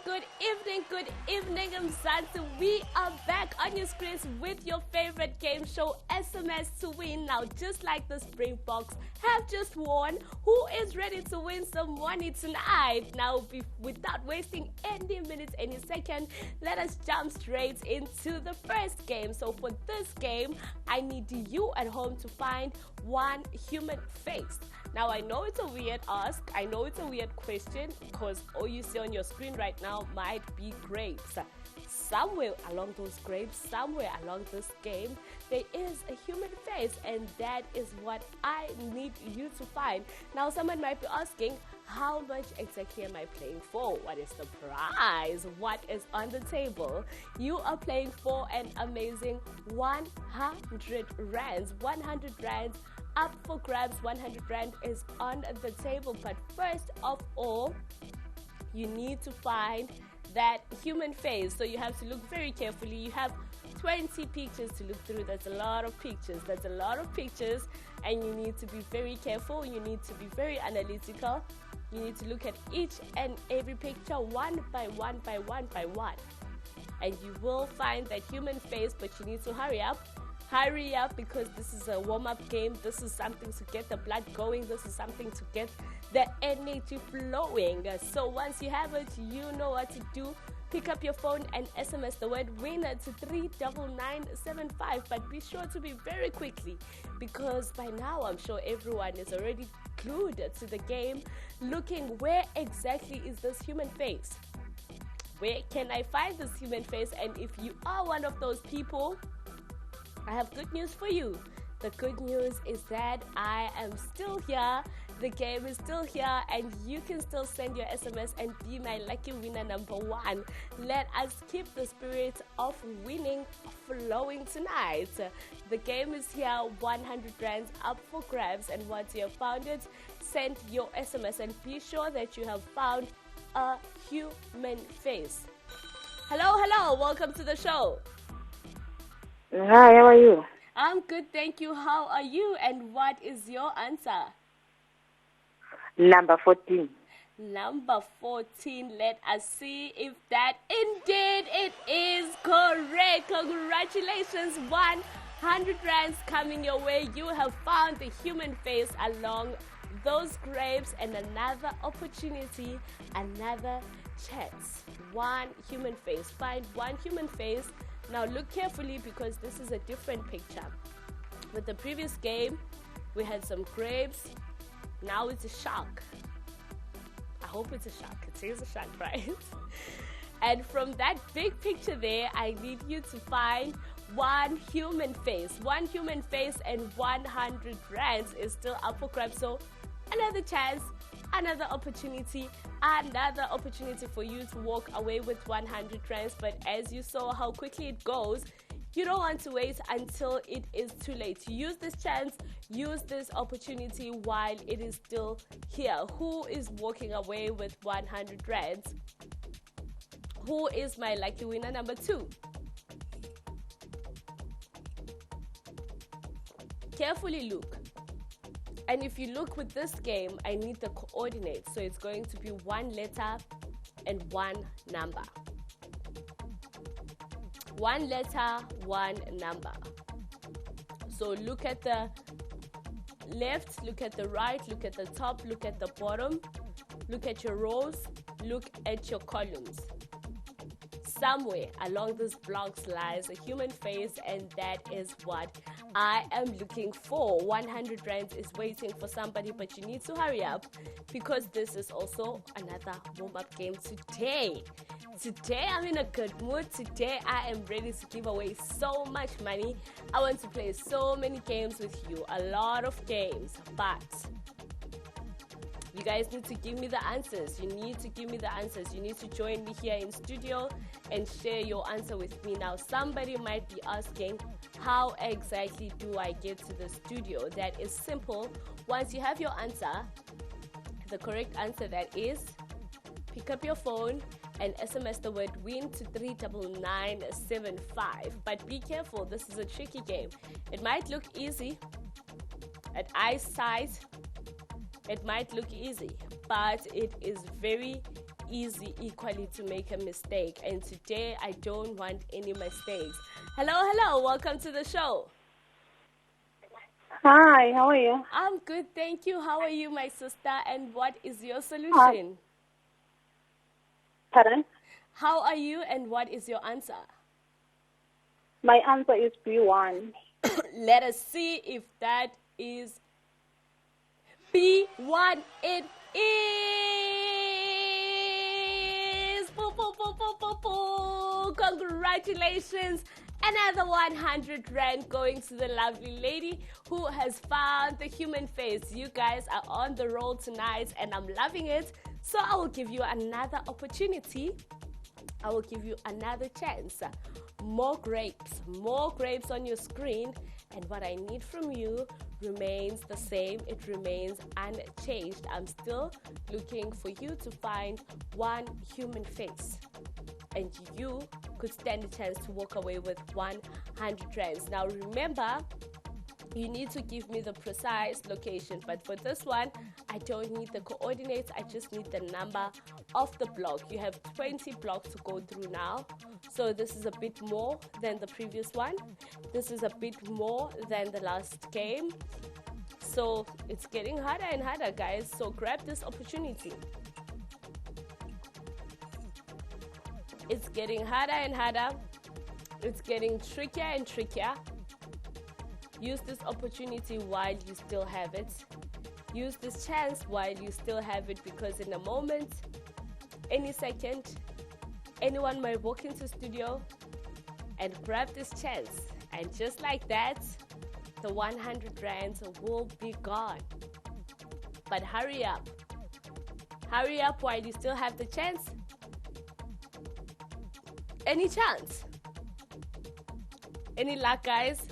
good evening, Mzansi. We are back on your screens with your favorite game show, SMS Win. Now, just like the Springboks have just won, who is ready to win some money tonight? Now, without wasting any minutes, any second, let us jump straight into the first game. So, for this game, I need you at home to find one human face. Now, I know it's a weird ask. I know it's a weird question because all you see on your screen right now might be grapes. Somewhere along those grapes, somewhere along this game, there is a human face, and that is what I need you to find. Now, someone might be asking, how much exactly am I playing for? What is the prize? What is on the table? You are playing for an amazing 100 rands. 100 rands up for grabs. 100 rand is on the table. But first of all, you need to find that human face. So you have to look very carefully. You have 20 pictures to look through. That's a lot of pictures. That's a lot of pictures. And you need to be very careful. You need to be very analytical. You need to look at each and every picture one by one by one by one. And you will find that human face, but you need to hurry up. Hurry up, because this is a warm-up game. This is something to get the blood going. This is something to get the energy flowing. So once you have it, you know what to do. Pick up your phone and SMS the word winner to 39975. But be sure to be very quickly, because by now I'm sure everyone is already glued to the game, looking where exactly is this human face? Where can I find this human face? And if you are one of those people, I have good news for you. The good news is that I am still here. The game is still here, and you can still send your SMS and be my lucky winner number one. Let us keep the spirit of winning flowing tonight. The game is here, 100 rands up for grabs, and once you have found it, send your SMS and be sure that you have found a human face. Hello, welcome to the show. Hi, how are you? I'm good, thank you. How are you? And what is your answer? Number 14. Number 14. Let us see if that indeed it is correct. Congratulations. 100 rands coming your way. You have found the human face along those grapes, and another opportunity, another chance. One human face. Find one human face. Now look carefully, because this is a different picture. With the previous game, we had some grapes. Now it's a shark. I hope it's a shark. It is a shark, right? And from that big picture there, I need you to find one human face. One human face, and 100 rands is still up for grabs. So another chance, another opportunity for you to walk away with 100 rands. But as you saw how quickly it goes, you don't want to wait until it is too late. Use this chance, use this opportunity while it is still here. Who is walking away with 100 rands? Who is my lucky winner number 2? Carefully look. And if you look with this game, I need the coordinates. So it's going to be one letter and one number. One letter, one number. So look at the left, look at the right, look at the top, look at the bottom, look at your rows, look at your columns. Somewhere along these blocks lies a human face, and that is what I am looking for. 100 rands is waiting for somebody, but you need to hurry up, because this is also another warm-up game today. Today I'm in a good mood. Today I am ready to give away so much money. I want to play so many games with you, a lot of games, but you guys need to give me the answers. You need to give me the answers. You need to join me here in studio and share your answer with me. Now, somebody might be asking, how exactly do I get to the studio? That is simple. Once you have your answer, the correct answer that is, pick up your phone and SMS the word win to 39975. But be careful, this is a tricky game. It might look easy at eyesight. It might look easy, but it is very easy equally to make a mistake. And today, I don't want any mistakes. Hello, welcome to the show. Hi, how are you? I'm good, thank you. How are you, my sister? And what is your solution? Pardon? How are you and what is your answer? My answer is B1. Let us see if that is B1. It is. Boo, boo, boo, boo, boo, boo. Congratulations. Another 100 Rand going to the lovely lady who has found the human face. You guys are on the roll tonight and I'm loving it. So I will give you another opportunity. I will give you another chance. More grapes on your screen. And what I need from you remains the same. It remains unchanged. I'm still looking for you to find one human face. And you could stand a chance to walk away with 100 Rands. Now remember, you need to give me the precise location. But for this one, I don't need the coordinates. I just need the number of the block. You have 20 blocks to go through now. So this is a bit more than the previous one. This is a bit more than the last game. So it's getting harder and harder, guys. So grab this opportunity. It's getting harder and harder. It's getting trickier and trickier. Use this opportunity while you still have it. Use this chance while you still have it, because in a moment, any second, anyone might walk into studio and grab this chance. And just like that, the 100 Rands will be gone. But hurry up. Hurry up while you still have the chance. Any chance? Any luck, guys?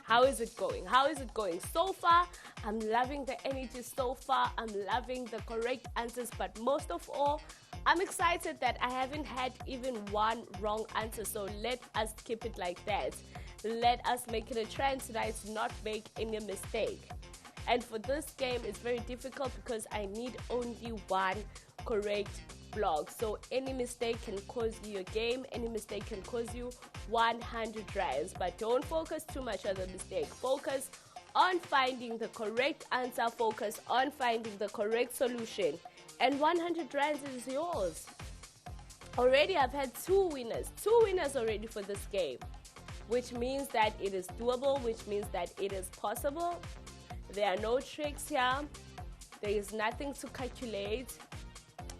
How is it going? How is it going? So far, I'm loving the energy so far. I'm loving the correct answers. But most of all, I'm excited that I haven't had even one wrong answer. So let us keep it like that. Let us make it a trend tonight to not make any mistake. And for this game, it's very difficult because I need only one correct block. So any mistake can cause you a game. Any mistake can cause you 100 Rands. But don't focus too much on the mistake. Focus on finding the correct answer. Focus on finding the correct solution. And 100 Rands is yours. Already I've had two winners already for this game, which means that it is doable, which means that it is possible. There are no tricks here. There is nothing to calculate.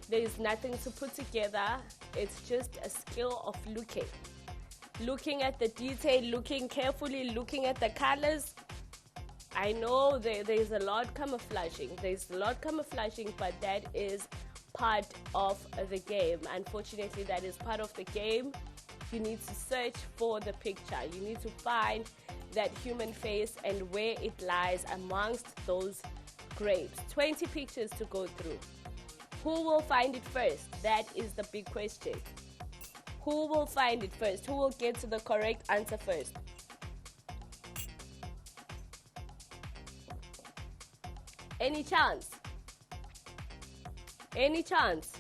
There is nothing to put together. It's just a skill of looking at the detail, looking carefully, looking at the colors. I know there's a lot camouflaging. But that is part of the game. Unfortunately, that is part of the game. You need to search for the picture. You need to find that human face and where it lies amongst those grapes. 20 pictures to go through. Who will find it first? That is the big question. Who will find it first? Who will get to the correct answer first? Any chance? Any chance?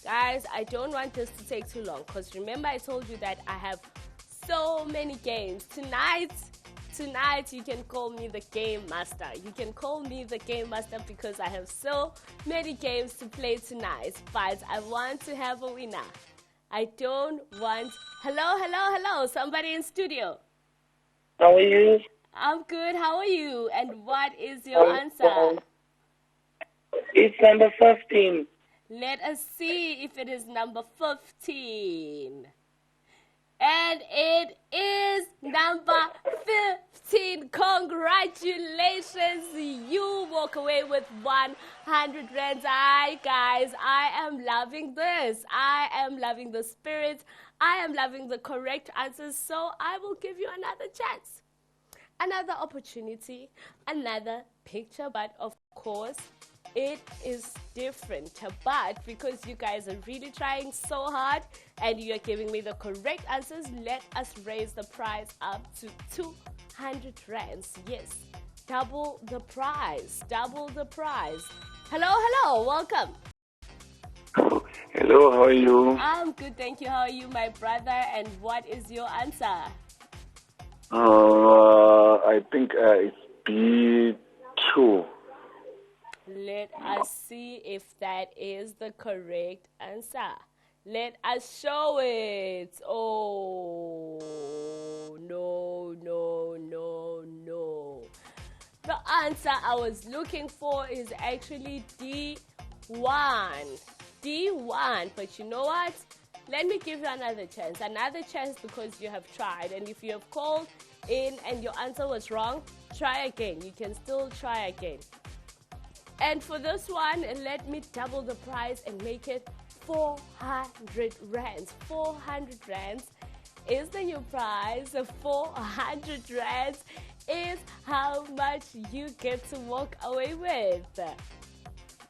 Guys, I don't want this to take too long, because remember I told you that I have so many games. Tonight, you can call me the game master. You can call me the game master because I have so many games to play tonight. But I want to have a winner. I don't want... Hello. Somebody in studio. How are you? I'm good. How are you? And what is your answer? It's number 15. Let us see if it is number 15. And it is number 15. Congratulations. You walk away with 100 Rands. Guys, I am loving this. I am loving the spirit. I am loving the correct answers. So I will give you another chance. Another opportunity. Another picture. But of course, it is different. But because you guys are really trying so hard and you're giving me the correct answers, let us raise the prize up to 200 Rands. Yes, double the prize. Hello, welcome. Hello, how are you? I'm good, thank you. How are you, my brother? And what is your answer? I think it's B2. Let us see if that is the correct answer. Let us show it. Oh, no, no, no, no. The answer I was looking for is actually D1. D1. But you know what? Let me give you another chance. Another chance because you have tried. And if you have called in and your answer was wrong, try again. You can still try again. And for this one, let me double the price and make it 400 rands. 400 rands is the new price. 400 rands is how much you get to walk away with.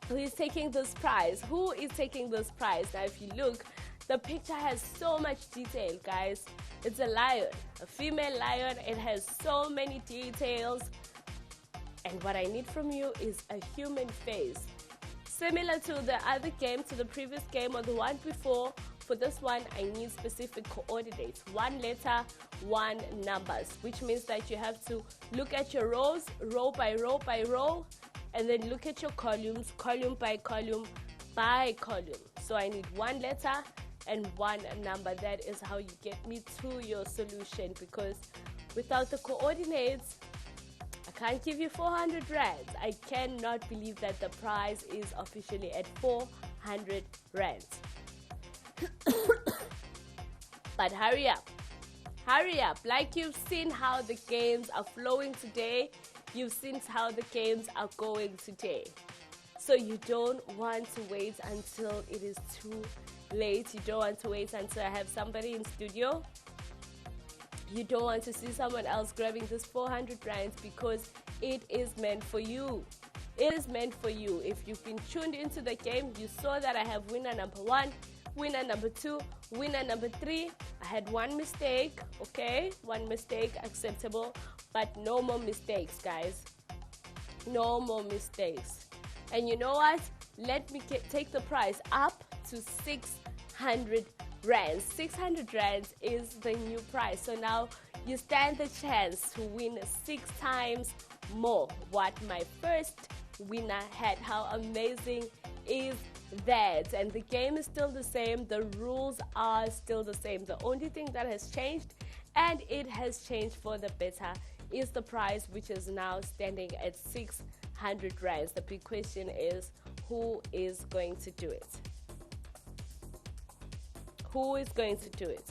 Who is taking this prize? Who is taking this prize? Now, if you look, the picture has so much detail, guys. It's a lion, a female lion. It has so many details. And what I need from you is a human face. Similar to the other game, to the previous game or the one before, for this one, I need specific coordinates. 1 letter, 1 numbers, which means that you have to look at your rows, row by row by row, and then look at your columns, column by column by column. So I need 1 letter and 1 number. That is how you get me to your solution, because without the coordinates, I can't give you 400 rands. I cannot believe that the prize is officially at 400 rands. But hurry up. Hurry up. Like you've seen how the games are flowing today, you've seen how the games are going today. So you don't want to wait until it is too late. You don't want to wait until I have somebody in studio. You don't want to see someone else grabbing this 400 rands, because it is meant for you. It is meant for you. If you've been tuned into the game, you saw that I have winner number 1, winner number 2, winner number 3. I had 1 mistake, okay? 1 mistake, acceptable, but no more mistakes, guys. No more mistakes. And you know what? Let me take the price up to 600 rands. 600 rands is the new price. So now you stand the chance to win 6 times more what my first winner had. How amazing is that? And the game is still the same. The rules are still the same. The only thing that has changed, and it has changed for the better, is the price, which is now standing at 600 rands. The big question is, who is going to do it? Who is going to do it?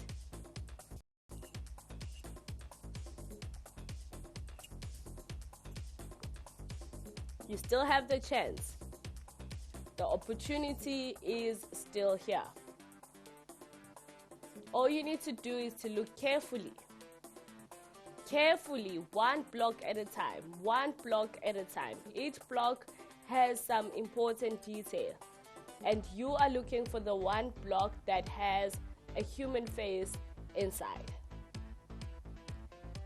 You still have the chance. The opportunity is still here. All you need to do is to look carefully. Carefully, 1 block at a time. 1 block at a time. Each block has some important detail. And you are looking for the 1 block that has a human face inside.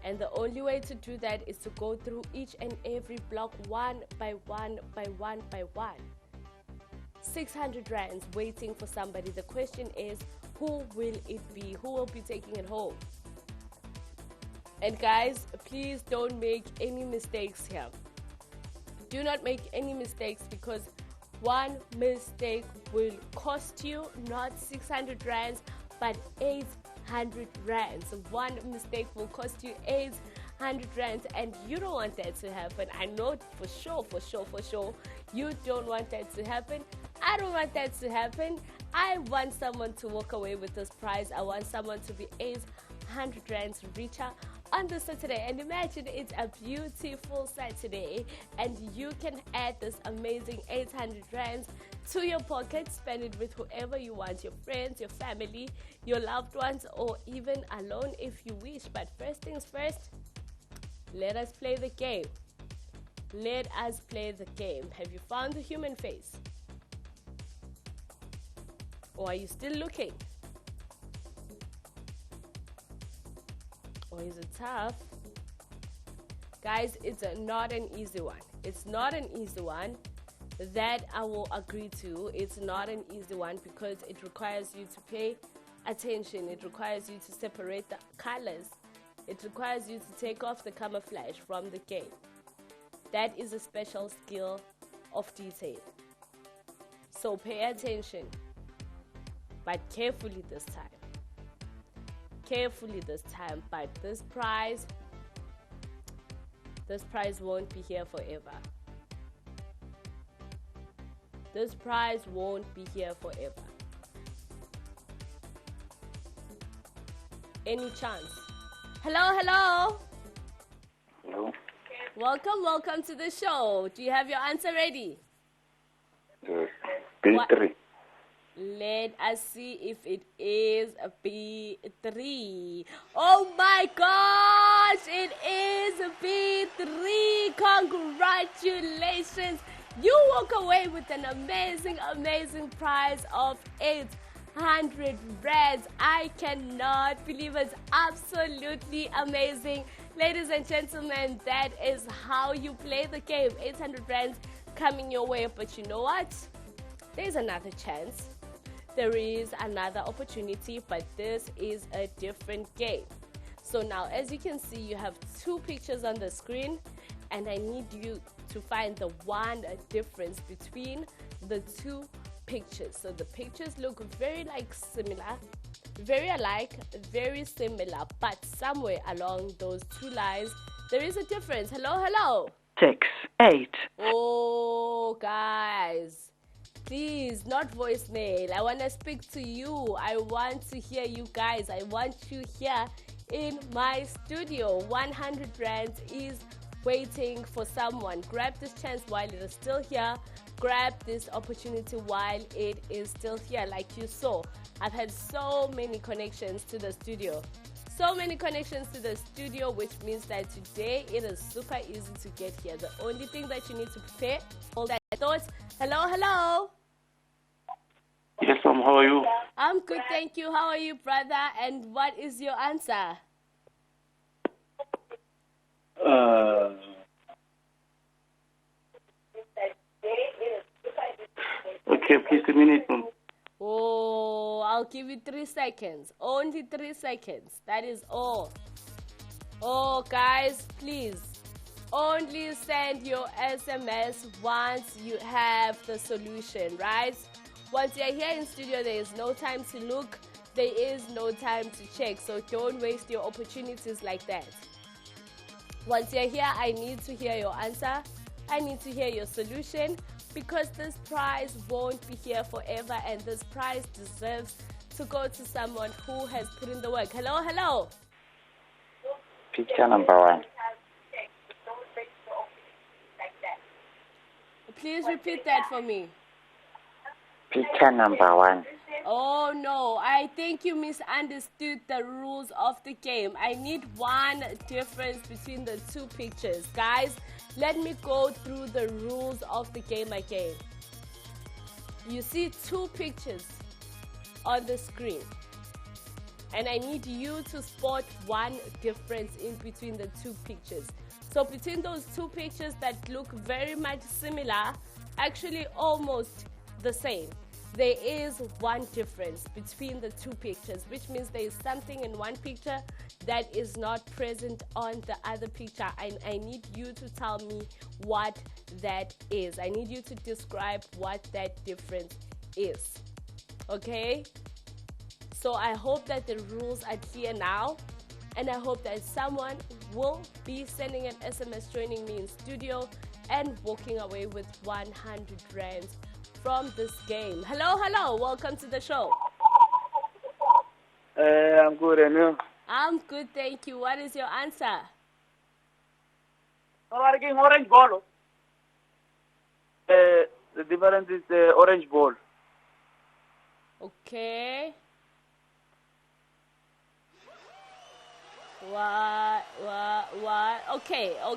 And the only way to do that is to go through each and every block one by one by one by one. 600 rands waiting for somebody. The question is, who will it be? Who will be taking it home? And guys, please don't make any mistakes here. Do not make any mistakes, because 1 mistake will cost you not 600 rands, but 800 rands. 1 mistake will cost you 800 rands, and you don't want that to happen. I know for sure, you don't want that to happen. I don't want that to happen. I want someone to walk away with this prize. I want someone to be 800 rands richer on the Saturday. And imagine it's a beautiful Saturday, and you can add this amazing 800 rands to your pocket. Spend it with whoever you want, your friends, your family, your loved ones, or even alone if you wish. But first things first, let us play the game. Let us play the game. Have you found the human face? Or are you still looking? Or is it tough? Guys, it's not an easy one. It's not an easy one. That I will agree to. It's not an easy one because it requires you to pay attention. It requires you to separate the colors. It requires you to take off the camouflage from the game. That is a special skill of detail. So pay attention, but carefully this time. Carefully this time, but this prize won't be here forever. This prize won't be here forever. Any chance? Hello, hello. Hello? Welcome to the show. Do you have your answer ready? B3. Let us see if it is a B3. Oh my gosh, it is a B3. Congratulations. You walk away with an amazing prize of 800 rands. I cannot believe it. It's absolutely amazing. Ladies and gentlemen, that is how you play the game. 800 rands coming your way. But you know what? There's another chance. There is another opportunity, but this is a different game. So now, as you can see, you have two pictures on the screen, and I need you to find the one difference between the two pictures. So the pictures look very similar, very alike, very similar, but somewhere along those two lines, there is a difference. Hello, hello. 6, 8. Oh, guys. Please, not voicemail. I want to speak to you. I want to hear you guys. I want you here in my studio. 100 rands is waiting for someone. Grab this chance while it is still here. Grab this opportunity while it is still here. Like you saw, I've had so many connections to the studio. So many connections to the studio, which means that today it is super easy to get here. The only thing that you need to prepare, all that thoughts. Hello, hello. Yes, how are you? I'm good, thank you. How are you, brother? And what is your answer? Okay, please a minute. Oh, I'll give you 3 seconds. Only 3 seconds. That is all. Oh, guys, please. Only send your SMS once you have the solution, right? Once you're here in studio, there is no time to look. There is no time to check. So don't waste your opportunities like that. Once you're here, I need to hear your answer. I need to hear your solution, because this prize won't be here forever, and this prize deserves to go to someone who has put in the work. Hello, hello. Picture number 1. Please repeat that for me. Picture number 1. Oh no, I think you misunderstood the rules of the game. I need one difference between the two pictures. Guys, let me go through the rules of the game again. You see two pictures on the screen, and I need you to spot one difference in between the two pictures. So between those two pictures that look very much similar, actually almost the same, there is one difference between the two pictures, which means there is something in one picture that is not present on the other picture. I need you to tell me what that is. I need you to describe what that difference is. Okay? So I hope that the rules are clear now, and I hope that someone will be sending an SMS joining me in studio and walking away with 100 rands from this game. Hello, hello. Welcome to the show. I'm good, and you? I'm good, thank you. What is your answer? Orange ball. The difference is the orange ball. Okay. What? Okay. I'll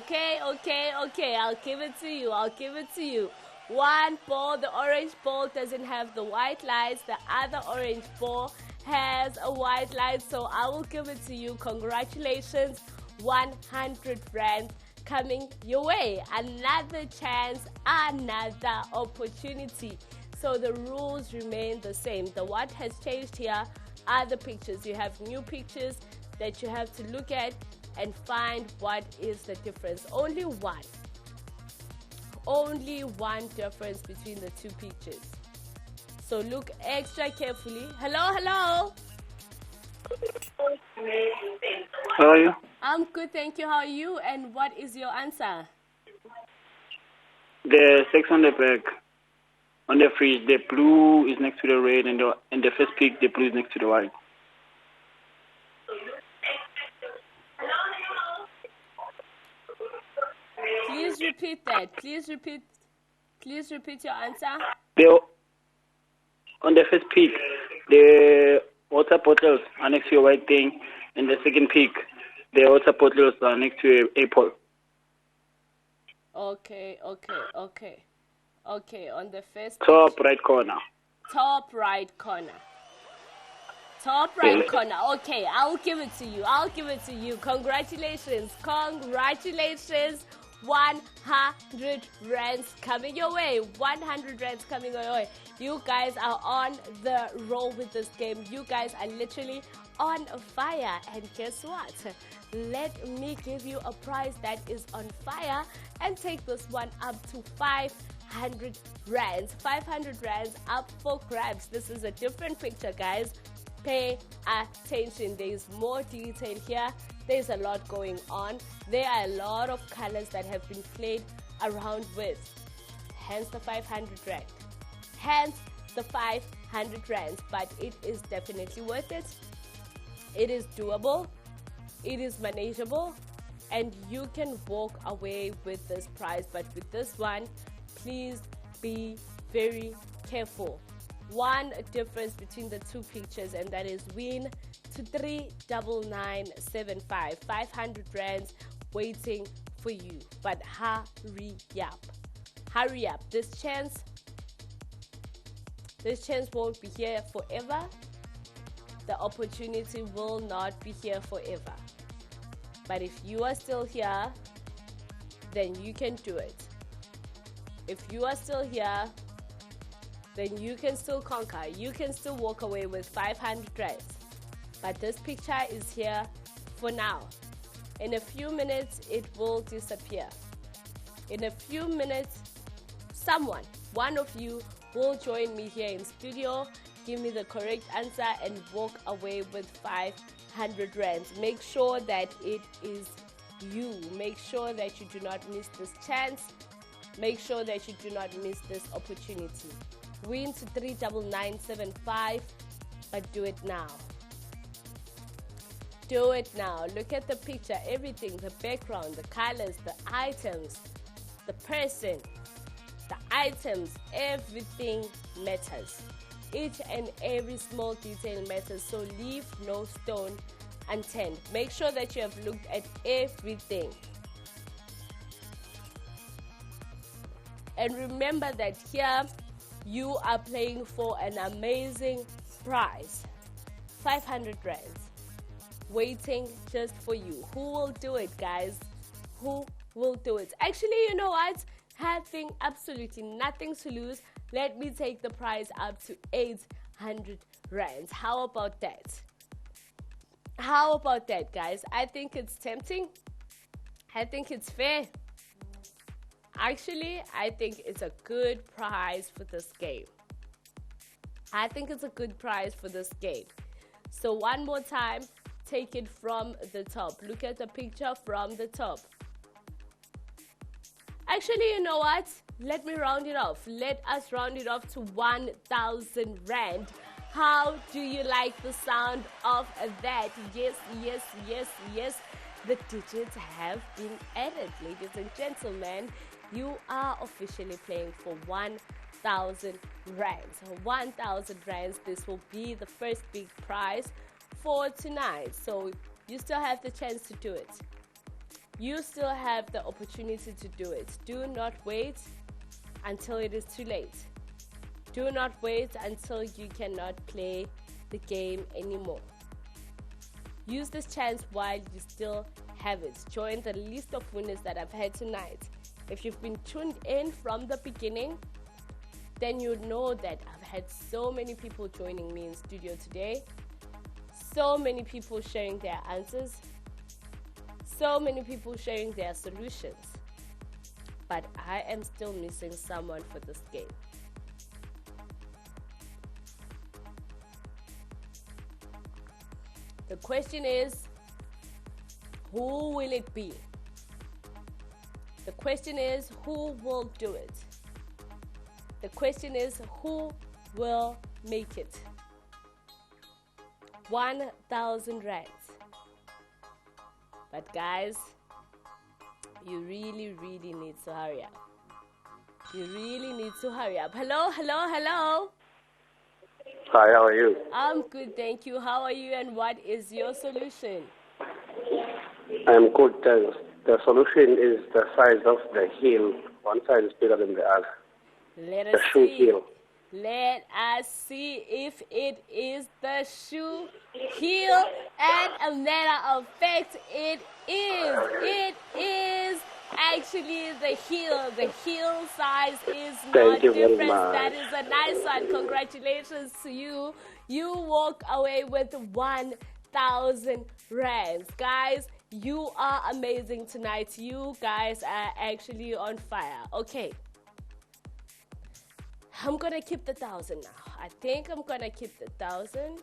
give it to you. One ball, the orange ball doesn't have the white lights. The other orange ball has a white light. So I will give it to you. Congratulations. 100 rands coming your way. Another chance, another opportunity. So the rules remain the same. The what has changed here are the pictures. You have new pictures that you have to look at and find what is the difference. Only one difference between the two pictures. So look extra carefully. Hello. How are you? I'm good, thank you. How are you? And what is your answer? The 6 on the back. On the fridge, the blue is next to the red, and in the first pic, the blue is next to the white. Please repeat that. Please repeat your answer. On the first pic, the water bottles are next to a white thing. In the second pic, the water bottles are next to an apple. Okay. On the first Top right corner. Top right corner. Okay, I'll give it to you. Congratulations. 100 rands coming your way. 100 rands coming your way. You guys are on the roll with this game. You guys are literally on fire. And guess what? Let me give you a prize that is on fire and take this one up to 500 rands. 500 rands up for grabs. This is a different picture, guys. Pay attention. There's more detail here. There's a lot going on. There are a lot of colors that have been played around with. Hence the 500 rand. Hence the 500 rands. But it is definitely worth it. It is doable. It is manageable. And you can walk away with this prize. But with this one, please be very careful. One difference between the two pictures, and that is win to 39975. 500 rands waiting for you. But hurry up. This chance won't be here forever. The opportunity will not be here forever. But if you are still here, then you can do it. If you are still here, then you can still conquer. You can still walk away with 500 rands. But this picture is here for now. In a few minutes, it will disappear. In a few minutes, one of you will join me here in studio, give me the correct answer, and walk away with 500 rands. Make sure that it is you. Make sure that you do not miss this chance. Make sure that you do not miss this opportunity. Win to 39975, but do it now. Do it now. Look at the picture, everything, the background, the colors, the items, the person, the items, everything matters. Each and every small detail matters, so leave no stone unturned. Make sure that you have looked at everything. And remember that here you are playing for an amazing prize. 500 rands waiting just for you. Who will do it, guys? Who will do it? Actually, you know what? Having absolutely nothing to lose, let me take the prize up to 800 rands. How about that? How about that, guys? I think it's tempting. I think it's fair. Actually, I think it's a good prize for this game. So one more time, take it from the top. Look at the picture from the top. Actually, you know what? Let me round it off. Let us round it off to 1,000 rand. How do you like the sound of that? Yes. The digits have been added, ladies and gentlemen. You are officially playing for 1,000 rands. 1,000 rands. This will be the first big prize for tonight. So you still have the chance to do it. You still have the opportunity to do it. Do not wait until it is too late. Do not wait until you cannot play the game anymore. Use this chance while you still have it. Join the list of winners that I've had tonight. If you've been tuned in from the beginning, then you know that I've had so many people joining me in studio today. So many people sharing their answers. So many people sharing their solutions. But I am still missing someone for this game. The question is, who will it be? The question is, who will do it? The question is, who will make it? 1,000 rands. But guys, you really need to hurry up. You really need to hurry up. Hello, hello, hello. Hi, how are you? I'm good, thank you. How are you and what is your solution? I'm good. The solution is the size of the heel. One side is bigger than the other. Let The us shoe see. heel. Let us see if it is the shoe heel. And a matter of fact, it is. It is actually the heel. The heel size is not Thank you very different. much. That is a nice one. Congratulations to you. You walk away with 1,000 rands. Guys, you are amazing tonight. You guys are actually on fire. Okay. I'm gonna keep the 1,000 now. I think I'm gonna keep the 1,000.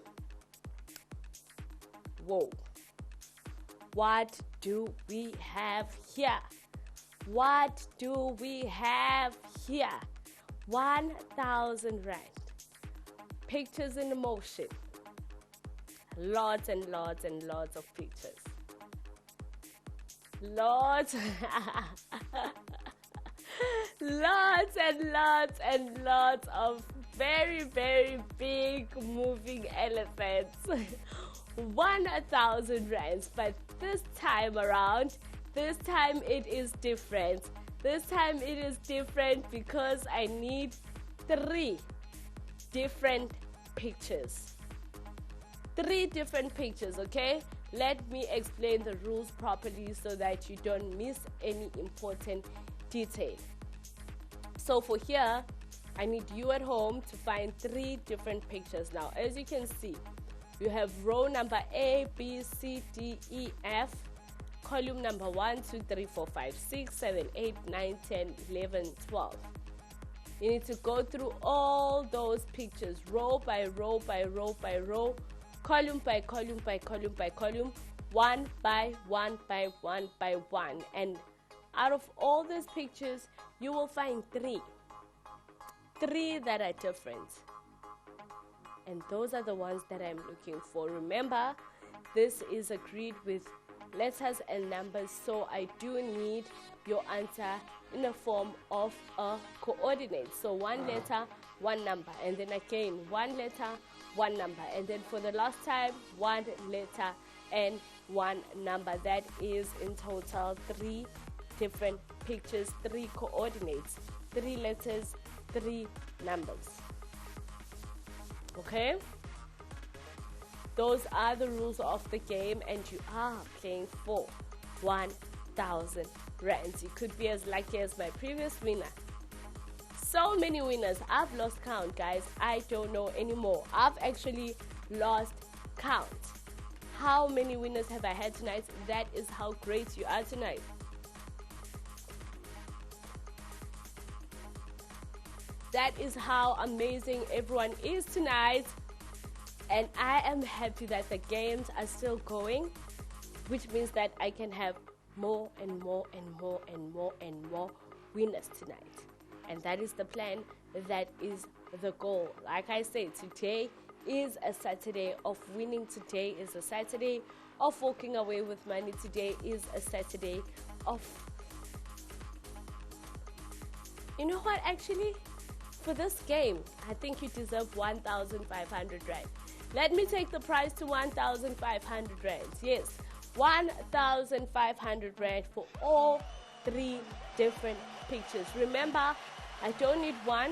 Whoa. What do we have here? What do we have here? 1,000 rand. Pictures in motion. Lots and lots and lots of pictures. Lots. Lots and lots and lots of very big moving elephants. 1,000 rands, but this time around, this time it is different. This time it is different because I need 3 different pictures. 3 different pictures, okay? Let me explain the rules properly so that you don't miss any important detail. So for here, I need you at home to find 3 different pictures. Now, as you can see, you have row number A, B, C, D, E, F, column number 1, 2, 3, 4, 5, 6, 7, 8, 9, 10, 11, 12. You need to go through all those pictures, row by row by row by row, column by column by column by column, one by one by one by one. And out of all these pictures, you will find 3 that are different. And those are the ones that I'm looking for. Remember, this is agreed with letters and numbers, so I do need your answer in the form of a coordinate. So 1 letter, 1 number, and then again 1 letter, 1 number, and then for the last time 1 letter and 1 number. That is in total 3 different pictures, 3 coordinates, 3 letters, 3 numbers. Okay? Those are the rules of the game, and you are playing for 1,000 rands. You could be as lucky as my previous winner. So many winners. I've lost count, guys. I don't know anymore. I've actually lost count. How many winners have I had tonight? That is how great you are tonight. That is how amazing everyone is tonight. And I am happy that the games are still going, which means that I can have more and more and more and more and more winners tonight. And that is the plan. That is the goal. Like I said, today is a Saturday of winning. Today is a Saturday of walking away with money. Today is a Saturday of... You know what, actually? For this game, I think you deserve 1,500 rand. Let me take the price to 1,500 rand. Yes, 1,500 rand for all 3 different pictures. Remember, I don't need 1,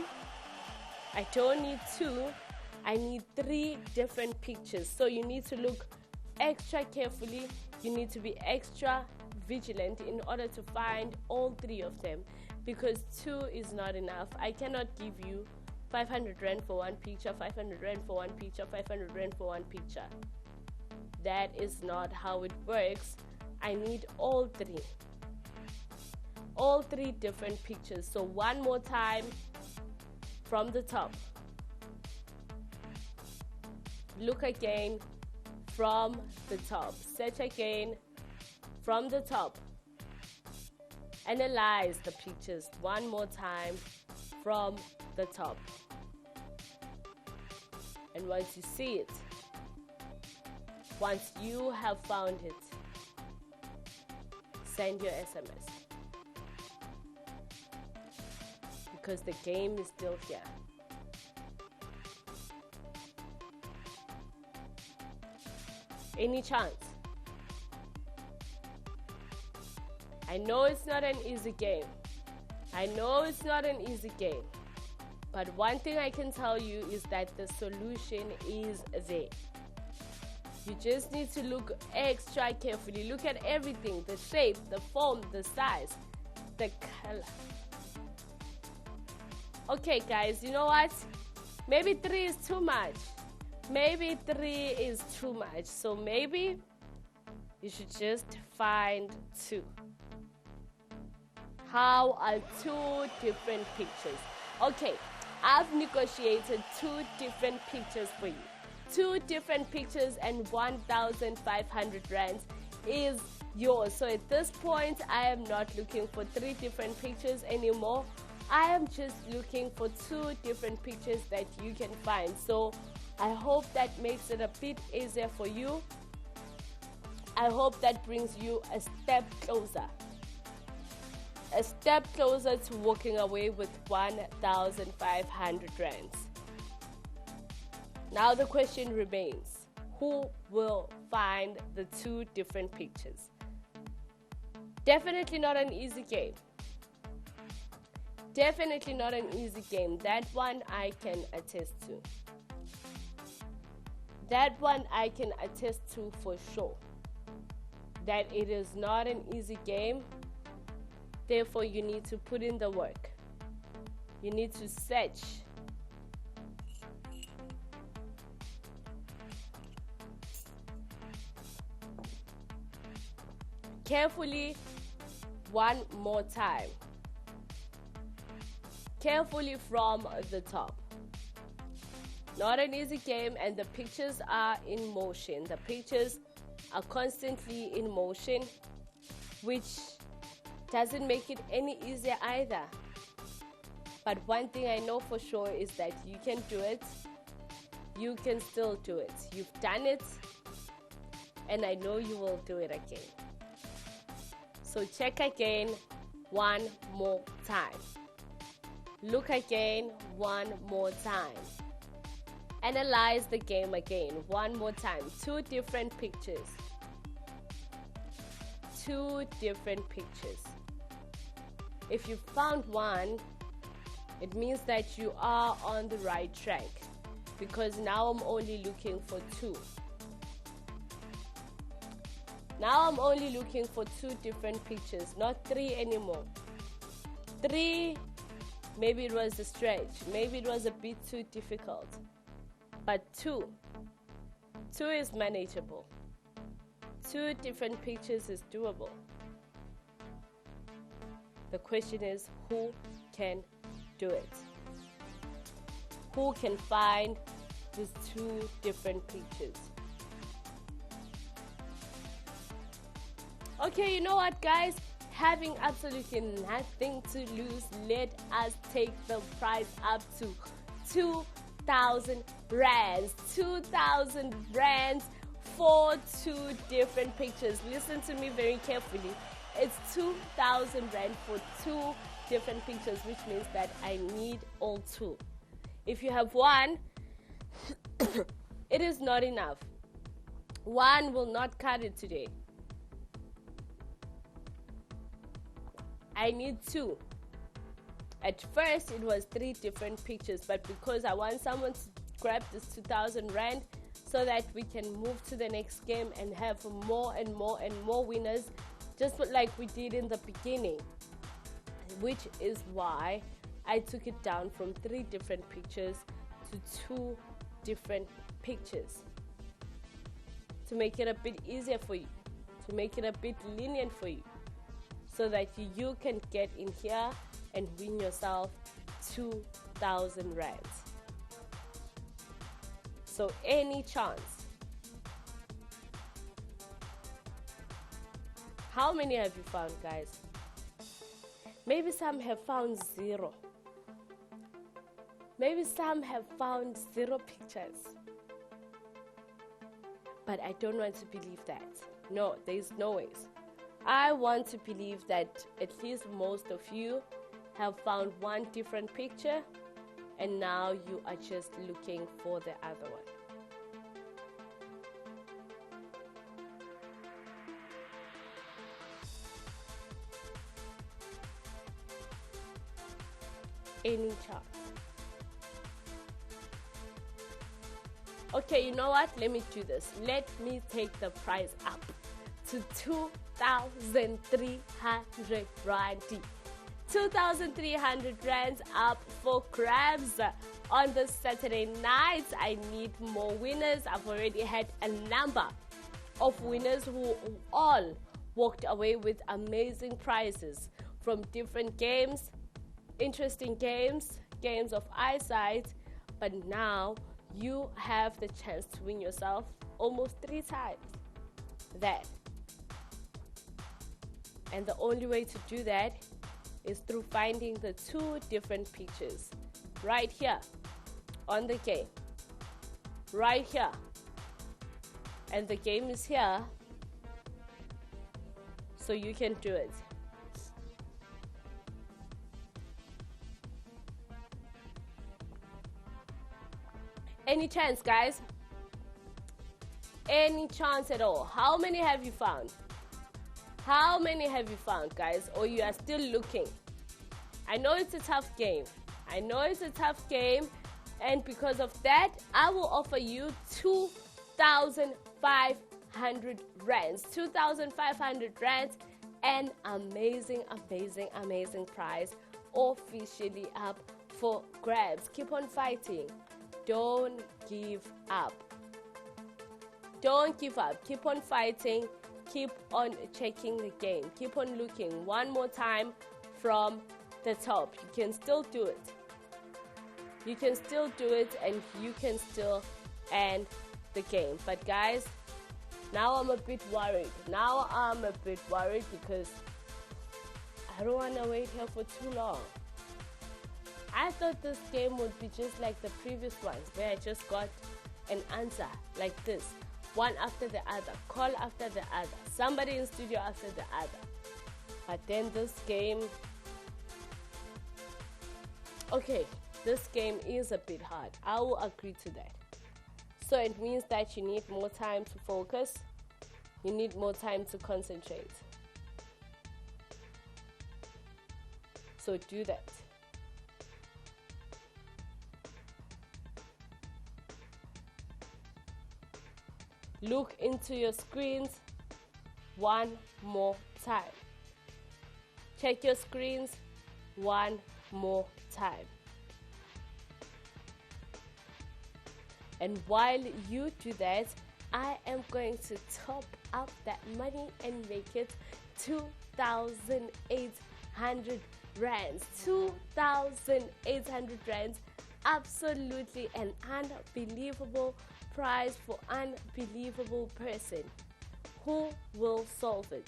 I don't need 2, I need 3 different pictures. So you need to look extra carefully. You need to be extra vigilant in order to find all 3 of them, because 2 is not enough. I cannot give you 500 rand for one picture, 500 rand for one picture, 500 rand for one picture. That is not how it works. I need all 3. All 3 different pictures. So one more time from the top. Look again from the top. Search again from the top. Analyze the pictures one more time from the top. And once you see it, once you have found it, send your SMS. Because the game is still here. Any chance? I know it's not an easy game. I know it's not an easy game. But one thing I can tell you is that the solution is there. You just need to look extra carefully. Look at everything, the shape, the form, the size, the color. Okay guys, you know what? Maybe 3 is too much. Maybe 3 is too much. So maybe you should just find 2. How are 2 different pictures? Okay, I've negotiated 2 different pictures for you. 2 different pictures and 1,500 rands is yours. So at this point, I am not looking for 3 different pictures anymore. I am just looking for 2 different pictures that you can find. So I hope that makes it a bit easier for you. I hope that brings you a step closer. A step closer to walking away with 1,500 rands. Now the question remains, who will find the 2 different pictures? Definitely not an easy game. Definitely not an easy game. That one I can attest to. That one I can attest to for sure. That it is not an easy game. Therefore, you need to put in the work. You need to search. Carefully, one more time. Carefully from the top. Not an easy game, and the pictures are in motion. The pictures are constantly in motion, which doesn't make it any easier either. But one thing I know for sure is that you can do it. You can still do it. You've done it, and I know you will do it again. So check again one more time. Look again one more time. Analyze the game again one more time. 2 different pictures. 2 different pictures. If you found one, it means that you are on the right track, because now I'm only looking for 2. Now I'm only looking for 2 different pictures, not 3 anymore. 3, maybe it was a stretch, maybe it was a bit too difficult, but 2 is manageable. 2 different pictures is doable. The question is, who can do it? Who can find these 2 different pictures? Okay, you know what, guys? Having absolutely nothing to lose, let us take the price up to 2,000 rands. 2,000 rands for 2 different pictures. Listen to me very carefully. It's 2,000 rand for 2 different pictures, which means that I need all 2. If you have one, it is not enough. One will not cut it today. I need 2. At first, it was 3 different pictures, but because I want someone to grab this 2,000 rand, so that we can move to the next game and have more and more and more winners, just like we did in the beginning, which is why I took it down from 3 different pictures to 2 different pictures, to make it a bit easier for you, to make it a bit lenient for you, so that you can get in here and win yourself 2,000 rands. So any chance. How many have you found, guys? Maybe some have found 0. Maybe some have found 0 pictures. But I don't want to believe that. No, there's no ways. I want to believe that at least most of you have found 1 different picture, and now you are just looking for the other one. Any chance? Okay, you know what? Let me do this. Let me take the price up to 2,300 rand. 2,300 rands up for grabs on this Saturday night. I need more winners. I've already had a number of winners who all walked away with amazing prizes from different games, interesting games, games of eyesight. But now you have the chance to win yourself almost 3 times that. And the only way to do that is through finding the 2 different pictures right here on the game, right here. And the game is here, so you can do it. Any chance, guys? Any chance at all? How many have you found? How many have you found, guys? Or you are still looking? I know it's a tough game. I know it's a tough game. And because of that, I will offer you 2,500 rands. 2,500 rands. An amazing, amazing, amazing prize officially up for grabs. Keep on fighting. Don't give up. Don't give up. Keep on fighting. Keep on checking the game. Keep on looking one more time from the top. You can still do it. You can still do it, and you can still end the game. But guys, now I'm a bit worried. Now I'm a bit worried because I don't want to wait here for too long. I thought this game would be just like the previous ones, where I just got an answer like this, one after the other, call after the other, somebody in studio after the other. But then this game, okay, this game is a bit hard. I will agree to that. So it means that you need more time to focus. You need more time to concentrate. So do that. Look into your screens one more time. Check your screens one more time. And while you do that, I am going to top up that money and make it 2,800 rands. 2,800 rands. Absolutely an unbelievable prize for unbelievable person. Who will solve it?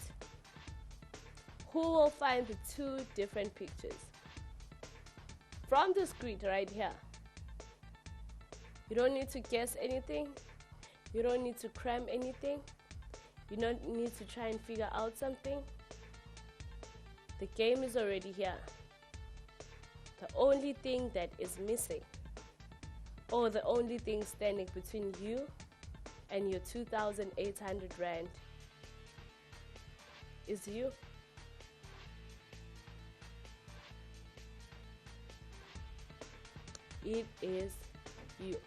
Who will find the 2 different pictures from the screen right here? You don't need to guess anything. You don't need to cram anything. You don't need to try and figure out something. The game is already here. The only thing that is missing, or the only thing standing between you and your 2,800 rand, is you. It is you.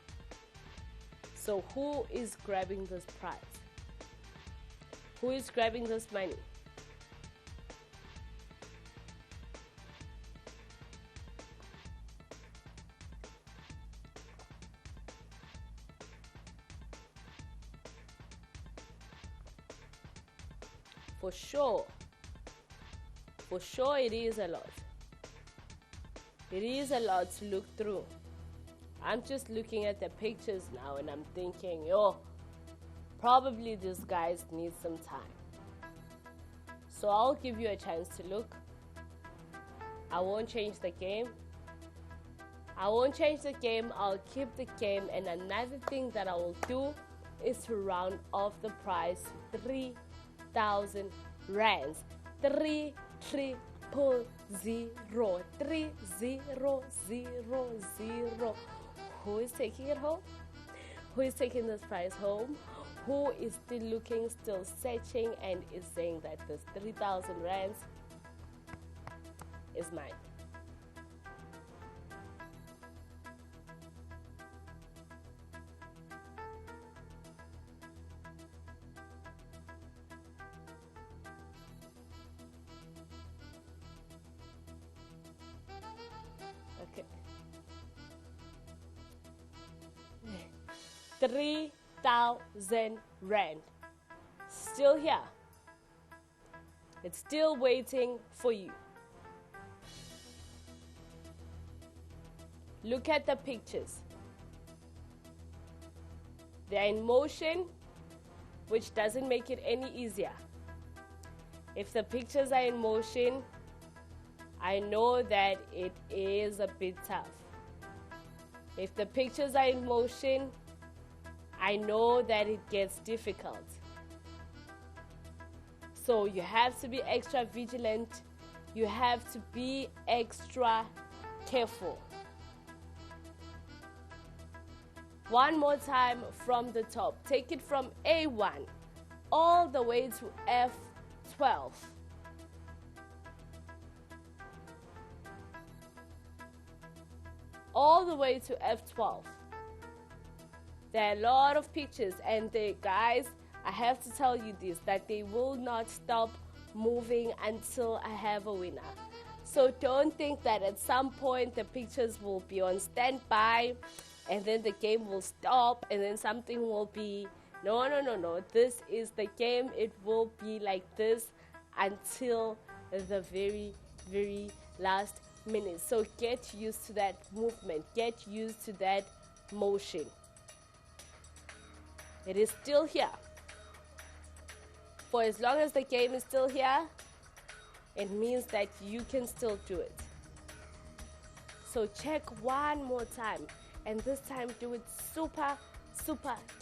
So who is grabbing this prize? Who is grabbing this money? For sure it is a lot. It is a lot to look through. I'm just looking at the pictures now and I'm thinking, yo, probably these guys need some time. So I'll give you a chance to look. I won't change the game. I'll keep the game, and another thing that I will do is to round off the prize 3,000 rands. 3,000. 3,000. Who is taking it home? Who is taking this prize home? Who is still looking, still searching, and is saying that this 3,000 rands is mine? Okay. 3,000 rand. Still here. It's still waiting for you. Look at the pictures. They're in motion, which doesn't make it any easier. If the pictures are in motion, I know that it is a bit tough. If the pictures are in motion, I know that it gets difficult. So you have to be extra vigilant. You have to be extra careful. One more time from the top. Take it from A1 all the way to F12. All the way to F12. There are a lot of pictures, and guys, I have to tell you this, that they will not stop moving until I have a winner. So don't think that at some point the pictures will be on standby and then the game will stop and then something will be, no. This is the game. It will be like this until the very, very last minute. So get used to that movement. Get used to that motion. It is still here. For as long as the game is still here, it means that you can still do it. So check one more time, and this time do it super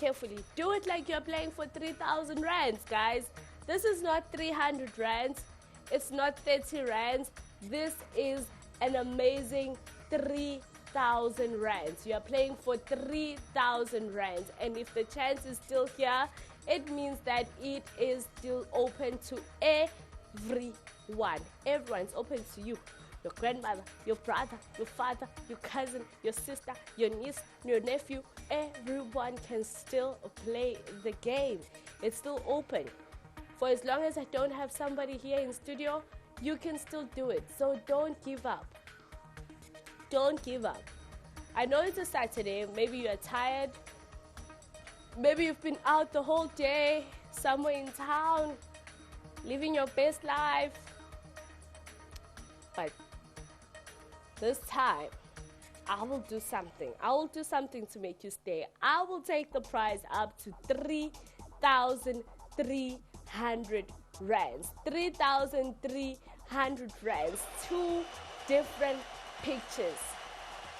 carefully. Do it like you're playing for 3,000 rands, guys. This is not 300 rands. It's not 30 rands. This is an amazing 3,000 rands. You are playing for 3,000 rands, and if the chance is still here, it means that it is still open to everyone. Everyone's open to you. Your grandmother, your brother, your father, your cousin, your sister, your niece, your nephew. Everyone can still play the game. It's still open. For as long as I don't have somebody here in studio, you can still do it. So don't give up. Don't give up. I know it's a Saturday. Maybe you're tired. Maybe you've been out the whole day, somewhere in town, living your best life. But this time, I will do something. I will do something to make you stay. I will take the prize up to 3,300 rands. 3,300 rands. 2 different pictures.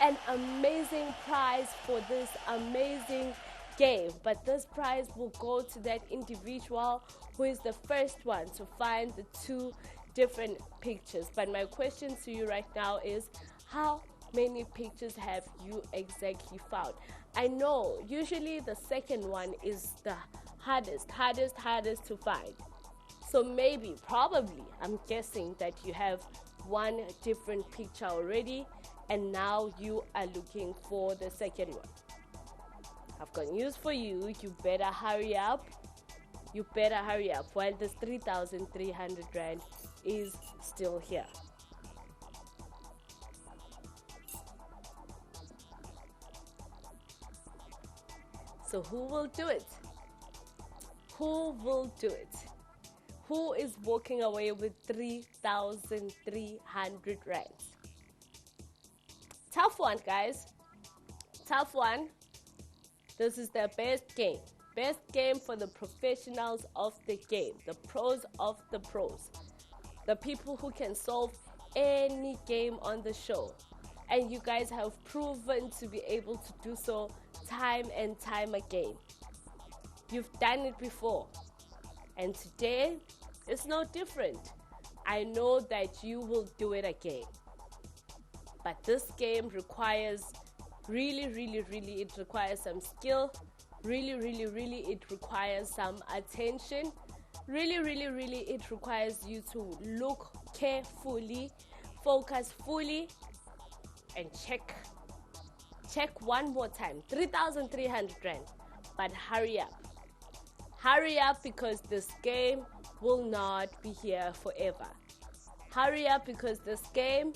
An amazing prize for this amazing game. But this prize will go to that individual who is the first one to find the 2 different pictures. But my question to you right now is, how many pictures have you exactly found? I know usually the second one is the hardest to find. So maybe, probably, I'm guessing that you have 1 different picture already, and now you are looking for the second one. I've got news for you. You better hurry up. You better hurry up while this 3,300 Rand is still here. So who will do it? Who will do it? Who is walking away with 3,300 Rands? Tough one, guys. Tough one. This is the best game. Best game for the professionals of the game. The pros of the pros. The people who can solve any game on the show. And you guys have proven to be able to do so time and time again. You've done it before. And today, it's no different. I know that you will do it again. But this game requires it requires some skill. It requires some attention. It requires you to look carefully, focus fully, and check one more time. 3,300 Rand. But hurry up. Hurry up, because this game will not be here forever. Hurry up, because this game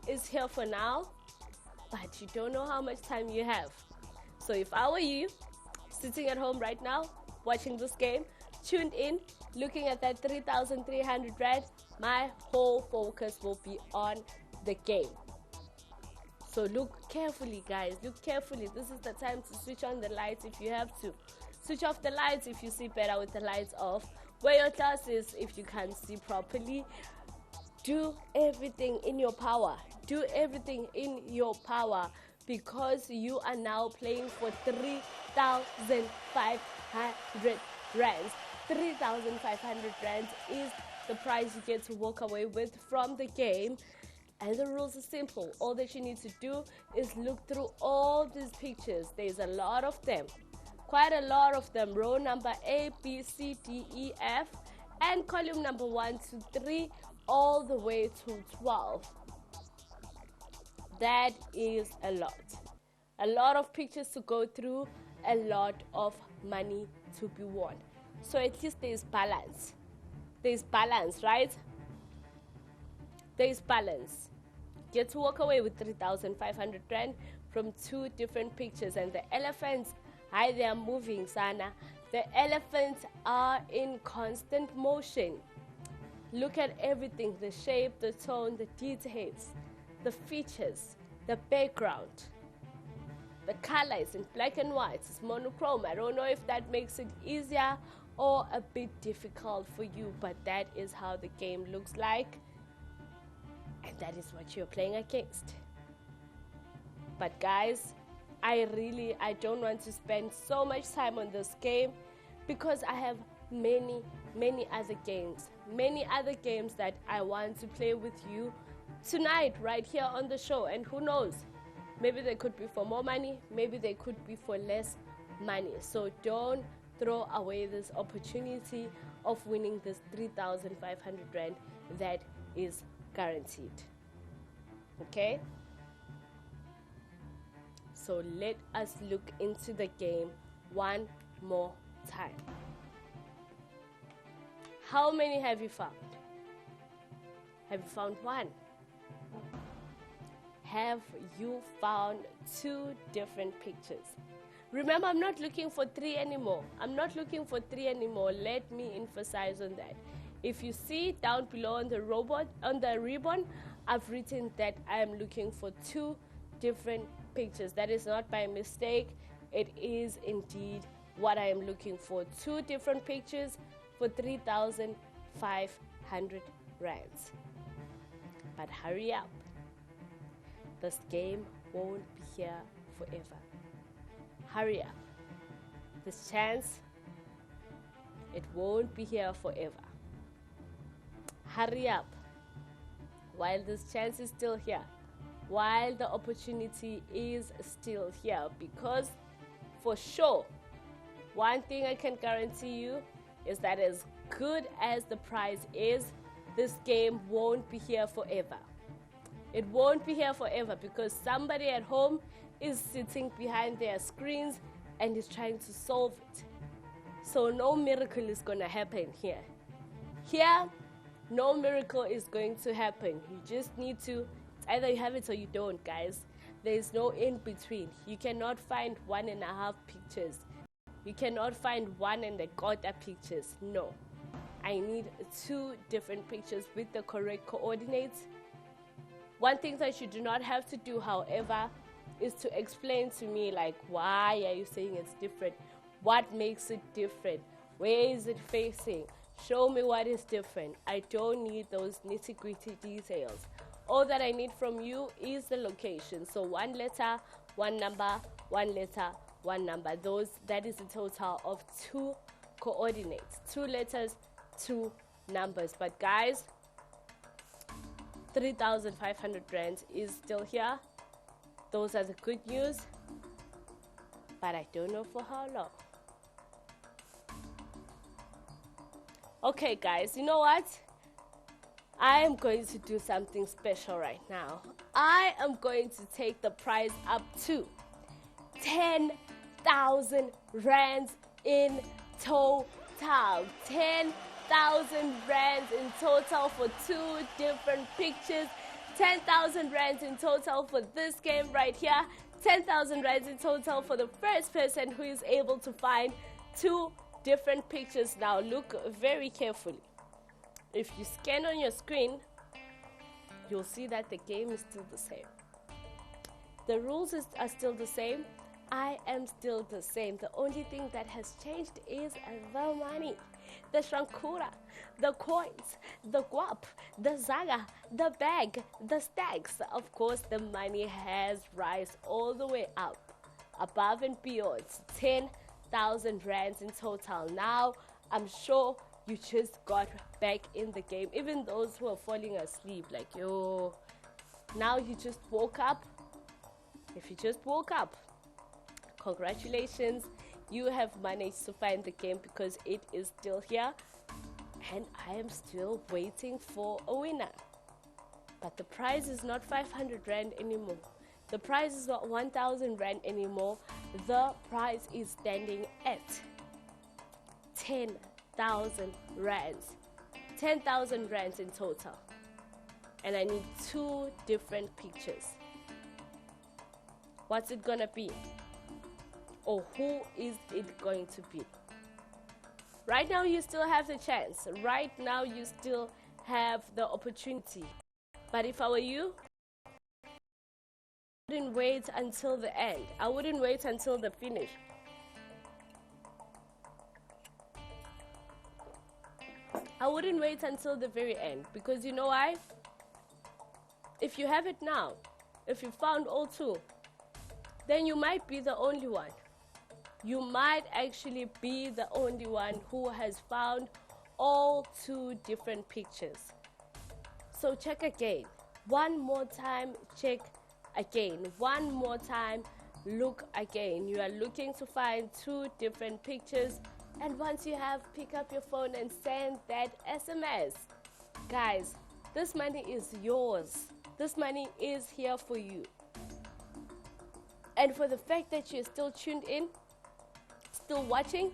is here for now, but you don't know how much time you have. So if I were you, sitting at home right now, watching this game, tuned in, looking at that 3,300 Rand, my whole focus will be on the game. So look carefully, guys. Look carefully. This is the time to switch on the lights if you have to. Switch off the lights if you see better with the lights off. Wear your glasses if you can't see properly. Do everything in your power. Do everything in your power, because you are now playing for 3,500 Rands. 3,500 Rands is the prize you get to walk away with from the game. And the rules are simple. All that you need to do is look through all these pictures. There's a lot of them. Quite a lot of them. Row number A, B, C, D, E, F. And column number 1 to 3 all the way to 12. That is a lot. A lot of pictures to go through. A lot of money to be won. So at least there's balance. There's balance, right? There's balance. Get to walk away with 3,500 Rand from 2 different pictures. And the elephants, hi, they are moving, Sana. The elephants are in constant motion. Look at everything, the shape, the tone, the details, the features, the background. The color is in black and white. It's monochrome. I don't know if that makes it easier or a bit difficult for you, but that is how the game looks like. And that is what you're playing against. But guys, I don't want to spend so much time on this game, because I have many other games. Many other games that I want to play with you tonight right here on the show. And who knows, maybe they could be for more money, maybe they could be for less money. So don't throw away this opportunity of winning this 3,500 Rand that is guaranteed. Okay? So let us look into the game one more time. How many have you found? Have you found one? Have you found 2 different pictures? Remember, I'm not looking for 3 anymore. I'm not looking for 3 anymore. Let me emphasize on that. If you see down below on the ribbon, I've written that I am looking for 2 different pictures. That is not by mistake. It is indeed what I am looking for. 2 different pictures for 3,500 Rands. But hurry up. This game won't be here forever. Hurry up. This chance, it won't be here forever. Hurry up while this chance is still here, while the opportunity is still here, because for sure, one thing I can guarantee you is that as good as the prize is, this game won't be here forever. It won't be here forever, because somebody at home is sitting behind their screens and is trying to solve it. So no miracle is going to happen here. Here, no miracle is going to happen. You just need to, either you have it or you don't, guys. There is no in between. You cannot find 1.5 pictures. You cannot find 1.25 pictures. No. I need 2 different pictures with the correct coordinates. One thing that you do not have to do, however, is to explain to me, like, why are you saying it's different? What makes it different? Where is it facing? Show me what is different. I don't need those nitty-gritty details. All that I need from you is the location. So 1 letter, 1 number, 1 letter, 1 number. That is a total of 2 coordinates. 2 letters, 2 numbers. But guys, 3,500 rands is still here. Those are the good news. But I don't know for how long. Okay, guys, you know what? I am going to do something special right now. I am going to take the prize up to 10,000 rands in total. 10,000 rands in total for 2 different pictures. 10,000 rands in total for this game right here. 10,000 rands in total for the first person who is able to find 2 different pictures. Now look very carefully. If you scan on your screen, you'll see that the game is still the same. The rules are still the same. I am still the same. The only thing that has changed is the money. The shankura, the coins, the guap, the zaga, the bag, the stacks. Of course, the money has risen all the way up, above and beyond. 10,000 rands in total. Now, I'm sure you just got back in the game. Even those who are falling asleep, like, yo, now you just woke up. If you just woke up, congratulations. You have managed to find the game because it is still here. And I am still waiting for a winner. But the prize is not 500 rand anymore. The prize is not 1,000 rand anymore. The prize is standing at 10,000 rands. 10,000 rands in total. And I need 2 different pictures. What's it gonna be? Or who is it going to be? Right now you still have the chance. Right now you still have the opportunity. But if I were you, I wouldn't wait until the end. I wouldn't wait until the finish. I wouldn't wait until the very end. Because you know why? If you have it now, if you found all 2, then you might be the only one. You might actually be the only one who has found all 2 different pictures. So check again. One more time, check again. One more time, look again. You are looking to find 2 different pictures. And once you have, pick up your phone and send that SMS. Guys, this money is yours. This money is here for you. And for the fact that you're still tuned in, still watching,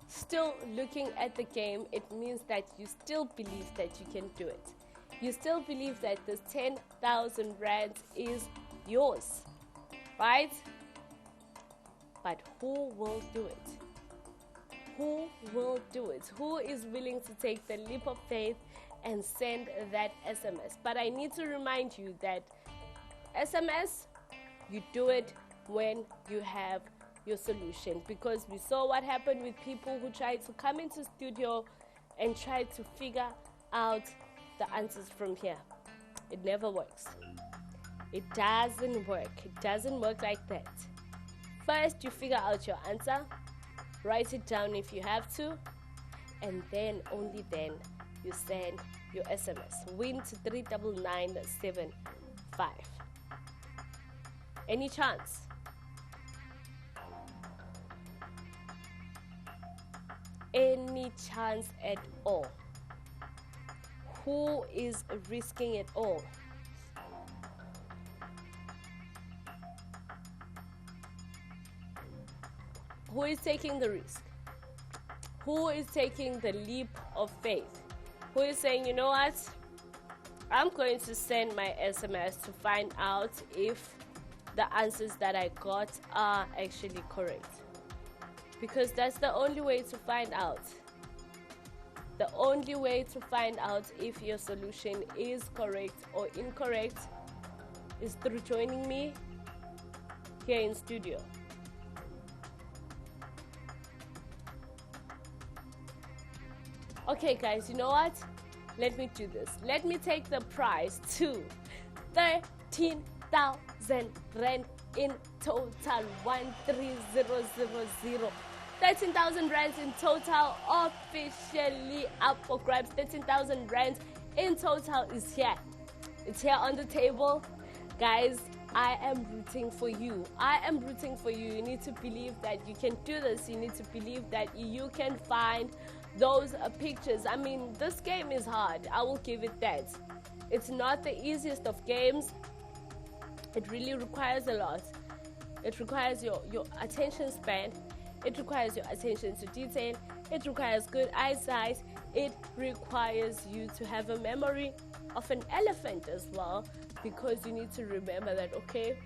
still looking at the game, it means that you still believe that you can do it. You still believe that this 10,000 rands is yours, right? But who will do it? Who will do it? Who is willing to take the leap of faith and send that SMS? But I need to remind you that SMS, you do it when you have your solution, because we saw what happened with people who tried to come into studio and try to figure out the answers from here. It never works. It doesn't work. It doesn't work like that. First, you figure out your answer, write it down if you have to, and then only then you send your SMS. Win to 39975. Any chance? Any chance at all? Who is risking it all? Who is taking the risk? Who is taking the leap of faith? Who is saying, you know what? I'm going to send my SMS to find out if the answers that I got are actually correct. Because that's the only way to find out. The only way to find out if your solution is correct or incorrect is through joining me here in studio. Okay guys, you know what? Let me do this. Let me take the prize to 13,000 rand in total. 13000. 13,000 rands in total, officially up for grabs. 13,000 rands in total is here. It's here on the table. Guys, I am rooting for you. I am rooting for you. You need to believe that you can do this. You need to believe that you can find those pictures. I mean, this game is hard. I will give it that. It's not the easiest of games. It really requires a lot. It requires your attention span. It requires your attention to detail. It requires good eyesight. It requires you to have a memory of an elephant as well, because you need to remember that, okay,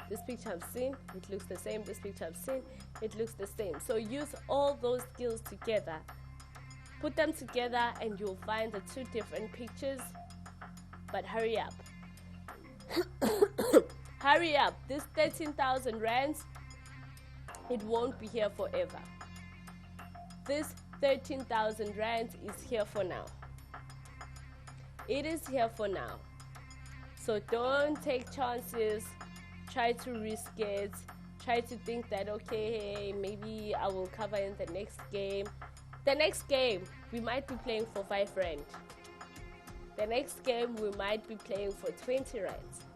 this picture I've seen, it looks the same. This picture I've seen, it looks the same. So use all those skills together. Put them together and you'll find the two different pictures. But hurry up. Hurry up. This 13,000 rands, it won't be here forever. This 13,000 rands is here for now. It is here for now. So don't take chances. Try to risk it. Try to think that, okay, hey, maybe I will cover in the next game. The next game, we might be playing for 5 rand. The next game, we might be playing for 20 rands.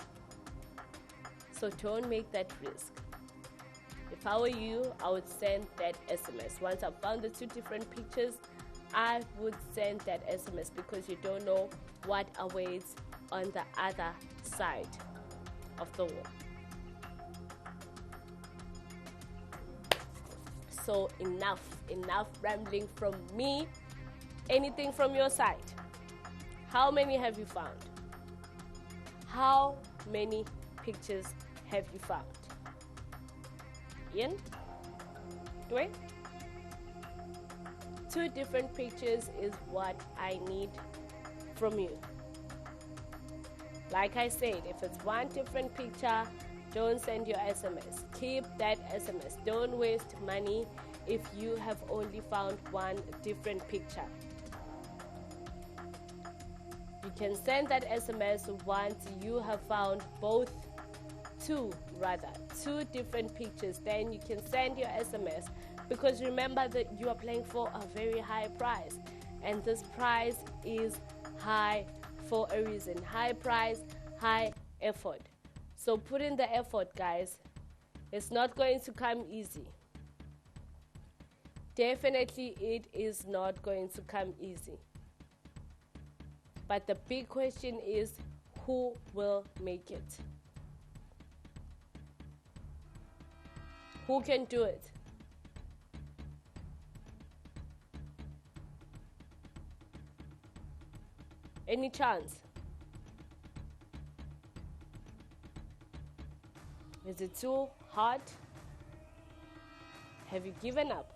So don't make that risk. If I were you, I would send that SMS. Once I've found the two different pictures, I would send that SMS, because you don't know what awaits on the other side of the wall. So enough rambling from me. Anything from your side? How many have you found? How many pictures have you found? Ian? Dwayne? 2 different pictures is what I need from you. Like I said, if it's 1 different picture, don't send your SMS. Keep that SMS. Don't waste money if you have only found 1 different picture. You can send that SMS once you have found two different pictures. Then you can send your SMS, because remember that you are playing for a very high prize, and this prize is high for a reason. High prize, high effort. So put in the effort, guys. It's not going to come easy. Definitely it is not going to come easy. But the big question is, who will make it? Who can do it? Any chance? Is it too hard? Have you given up?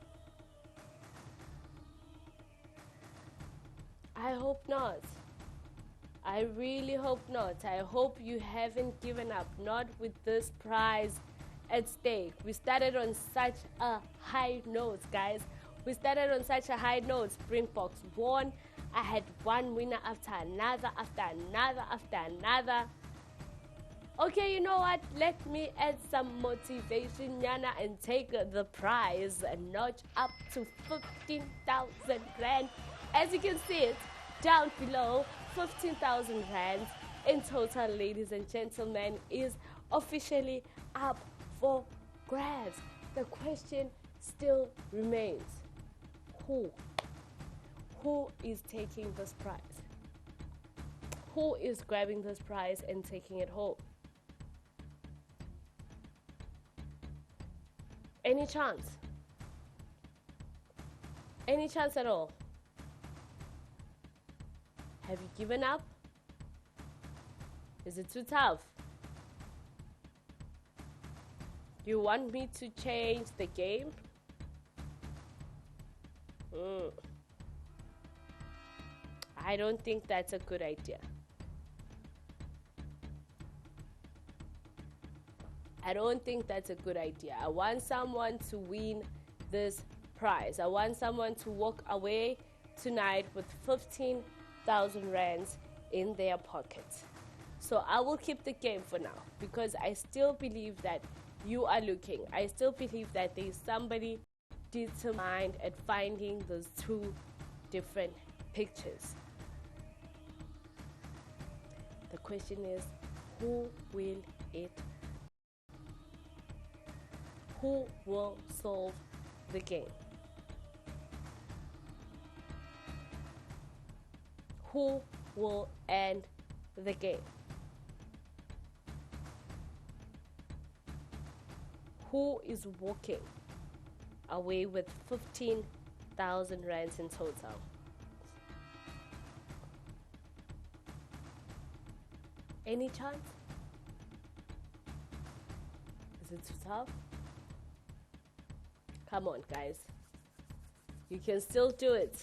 I hope not. I really hope not. I hope you haven't given up, not with this prize at stake. We started on such a high note, guys. We started on such a high note. Springboks won. I had one winner after another, after another, after another. Okay, you know what? Let me add some motivation, Yana, and take the prize a notch up to 15,000 rand. As you can see it down below, 15,000 rand in total, ladies and gentlemen, is officially up for grabs. The question still remains, who is taking this prize? Who is grabbing this prize and taking it home? Any chance? Any chance at all? Have you given up? Is it too tough? Do you want me to change the game? I don't think that's a good idea. I don't think that's a good idea. I want someone to win this prize. I want someone to walk away tonight with 15,000 rands in their pocket. So I will keep the game for now because I still believe that you are looking. I still believe that there is somebody determined at finding those two different pictures. The question is, who will it be? Who will solve the game? Who will end the game? Who is walking away with 15,000 rands in total? Any chance? Is it too tough? Come on, guys. You can still do it.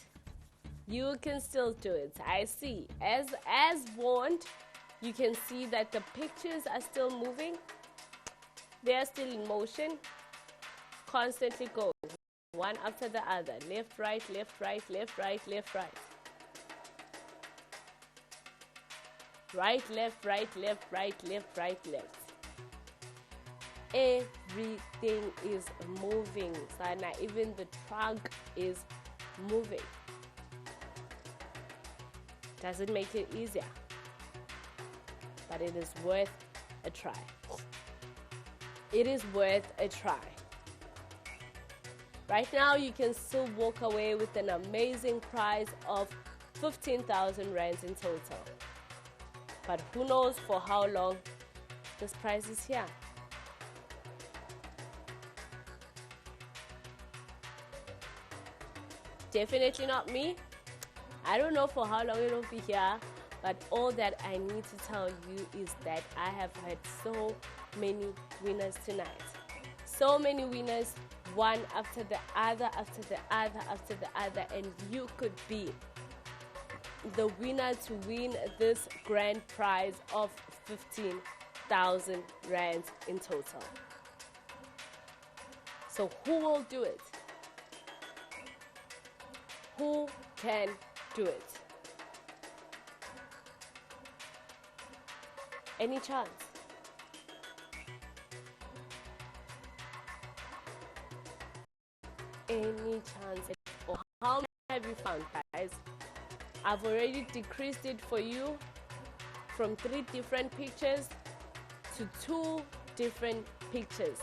You can still do it. I see. As warned, you can see that the pictures are still moving. They are still in motion. Constantly going. One after the other. Left, right, left, right, left, right, left, right. Right, left, right, left, right, left, right, left. Everything is moving, Sana. Even the trunk is moving. Doesn't make it easier, but it is worth a try. It is worth a try. Right now, you can still walk away with an amazing prize of 15,000 rands in total. But who knows for how long this prize is here. Definitely not me. I don't know for how long it will be here, but all that I need to tell you is that I have had so many winners tonight. So many winners, one after the other, after the other, after the other, and you could be the winner to win this grand prize of 15,000 rands in total. So who will do it? Who can do it? Any chance? Any chance? Or how many have you found, guys? I've already decreased it for you from 3 different pictures to 2 different pictures.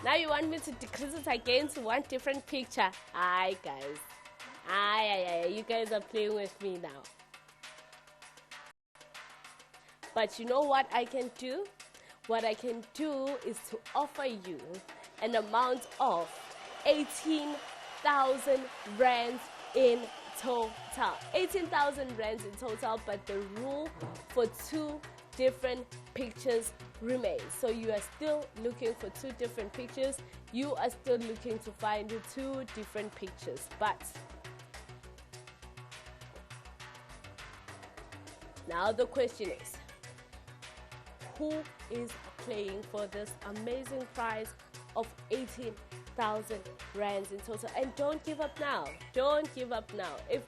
Now you want me to decrease it again to 1 different picture? Aye, guys. Aye, you guys are playing with me now. But you know what I can do? What I can do is to offer you an amount of 18,000 rands in total. 18,000 rands in total, but the rule for 2 different pictures remains. So you are still looking for 2 different pictures. You are still looking to find 2 different pictures. But now the question is, who is playing for this amazing prize of 18,000 rands in total? And don't give up now. Don't give up now. If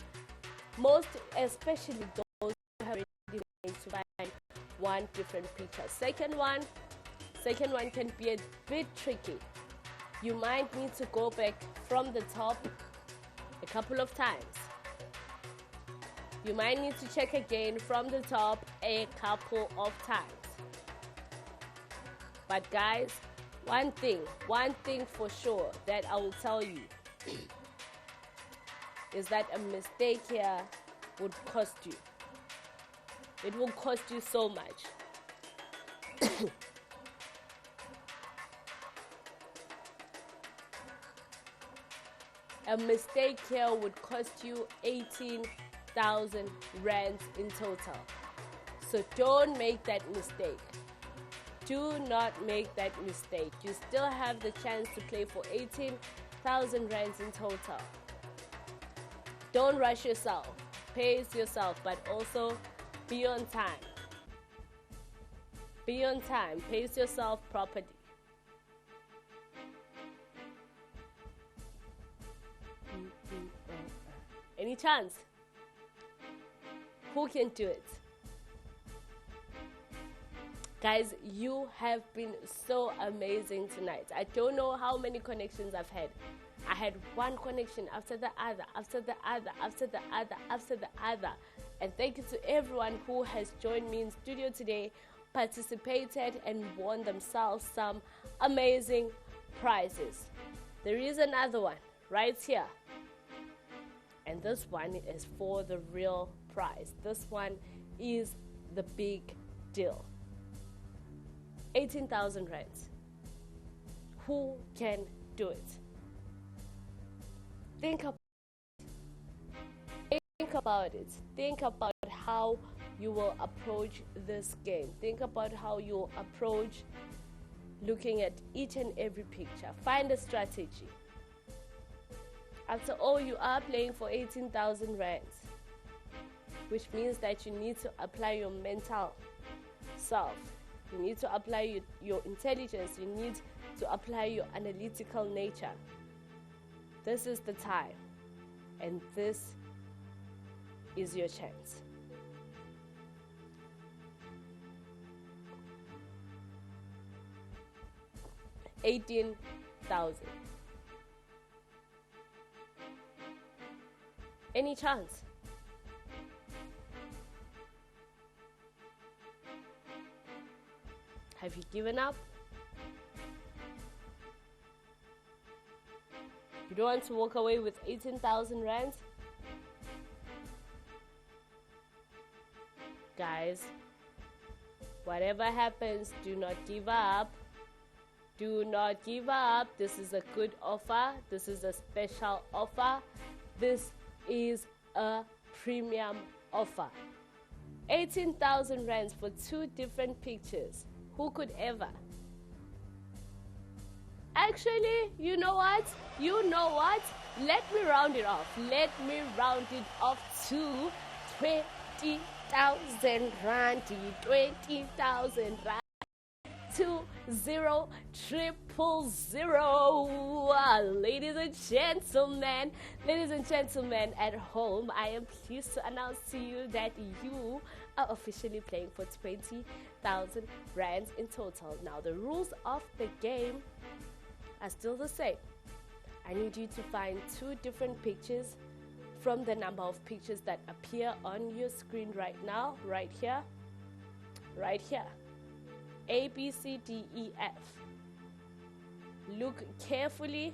most, especially those who have already managed to find 1 different picture. Second one can be a bit tricky. You might need to go back from the top a couple of times. You might need to check again from the top a couple of times. But guys, one thing for sure that I will tell you is that a mistake here would cost you. It will cost you so much. A mistake here would cost you 18,000 rands in total. So don't make that mistake. Do not make that mistake. You still have the chance to play for 18,000 rands in total. Don't rush yourself. Pace yourself, but also be on time. Be on time. Pace yourself properly. Any chance? Who can do it? Guys, you have been so amazing tonight. I don't know how many connections I've had. I had one connection after the other, after the other, after the other, after the other. And thank you to everyone who has joined me in studio today, participated, and won themselves some amazing prizes. There is another one right here. And this one is for the real prize. This one is the big deal. 18,000 rands. Who can do it? Think about it. Think about how you will approach this game. Think about how you will approach looking at each and every picture. Find a strategy. After all, you are playing for 18,000 rands, which means that you need to apply your mental self. You need to apply your intelligence. You need to apply your analytical nature. This is the time, and this is your chance. $18,000. Any chance? Have you given up? You don't want to walk away with 18,000 rands? Guys, whatever happens, do not give up. Do not give up. This is a good offer. This is a special offer. This is a premium offer. 18,000 rands for 2 different pictures. Who could ever? Actually, you know what? Let me round it off. Let me round it off to 20,000 rand. 20,000 rand. 20,000. Ladies and gentlemen at home, I am pleased to announce to you that you are officially playing for 20,000 rands in total. Now, the rules of the game are still the same. I need you to find 2 different pictures from the number of pictures that appear on your screen right now, right here, A, B, C, D, E, F. Look carefully,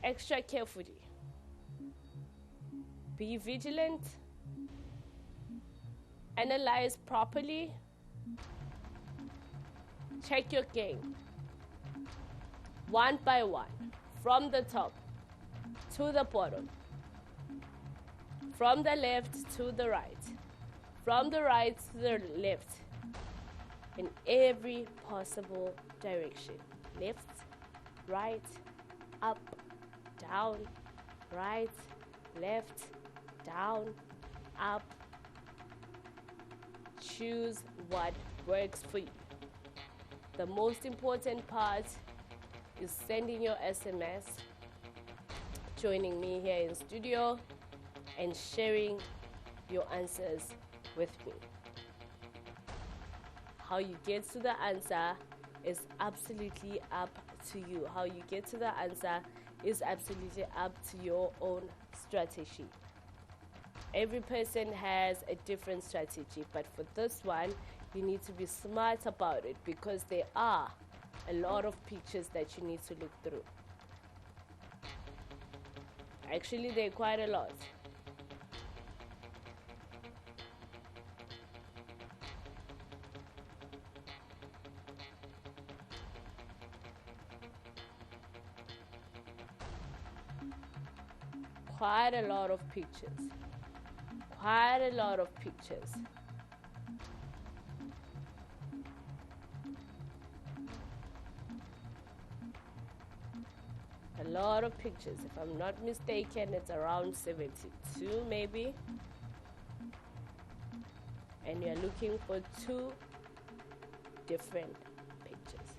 extra carefully. Be vigilant. Analyze properly. Check your game. One by one, from the top to the bottom, from the left to the right, from the right to the left, in every possible direction. Left, right, up, down, right, left, down, up. Choose what works for you. The most important part is sending your SMS, joining me here in studio, and sharing your answers with me. How you get to the answer is absolutely up to you. How you get to the answer is absolutely up to your own strategy. Every person has a different strategy, but for this one, you need to be smart about it because there are a lot of pictures that you need to look through. Actually, there are quite a lot. quite a lot of pictures. Quite a lot of pictures. A lot of pictures. If I'm not mistaken, it's around 72 maybe. And you're looking for 2 different pictures.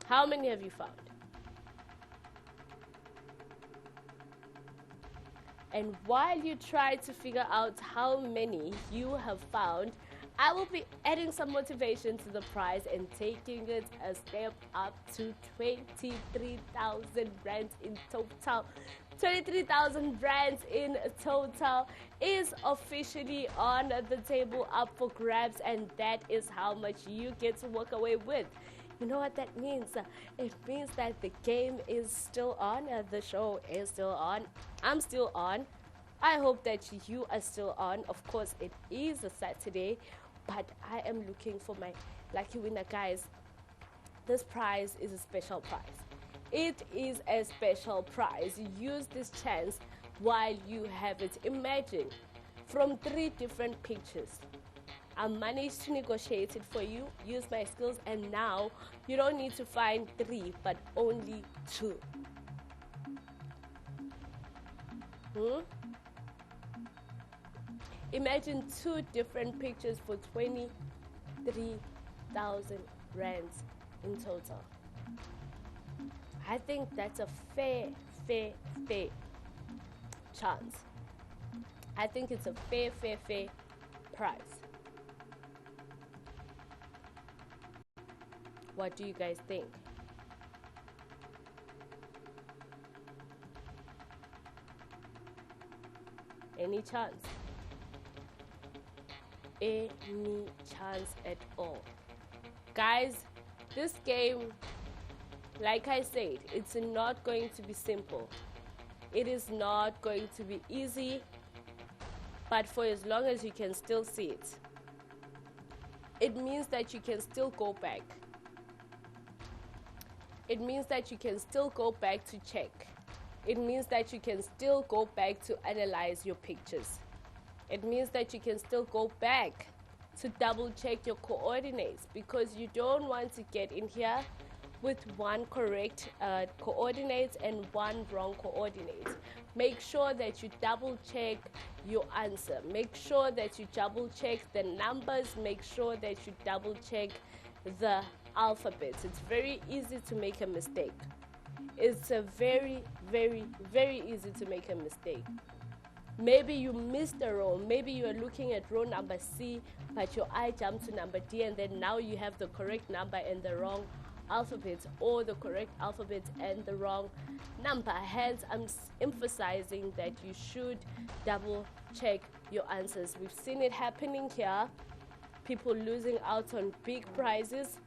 How many have you found? And while you try to figure out how many you have found, I will be adding some motivation to the prize and taking it a step up to 23,000 rands in total. 23,000 rands in total is officially on the table, up for grabs, and that is how much you get to walk away with. You know what that means? It means that the game is still on, the show is still on, I'm still on. I hope that you are still on. Of course, it is a Saturday, but I am looking for my lucky winner, guys. This prize is a special prize. It is a special prize. Use this chance while you have it. Imagine from 3 different pictures. I managed to negotiate it for you, use my skills, and now you don't need to find 3, but only 2. Imagine 2 different pictures for 23,000 rands in total. I think that's a fair chance. I think it's a fair price. What do you guys think? Any chance? Any chance at all? Guys, this game, like I said, it's not going to be simple. It is not going to be easy, but for as long as you can still see it, it means that you can still go back. It means that you can still go back to check. It means that you can still go back to analyze your pictures. It means that you can still go back to double check your coordinates, because you don't want to get in here with 1 correct coordinate and 1 wrong coordinate. Make sure that you double check your answer. Make sure that you double check the numbers. Make sure that you double check the alphabets. It's very easy to make a mistake. It's a very easy to make a mistake. Maybe you missed a row. Maybe you are looking at row number C, but your eye jumped to number D, and then now you have the correct number and the wrong alphabet, or the correct alphabet and the wrong number. Hence, I'm emphasizing that you should double check your answers. We've seen it happening here. People losing out on big prizes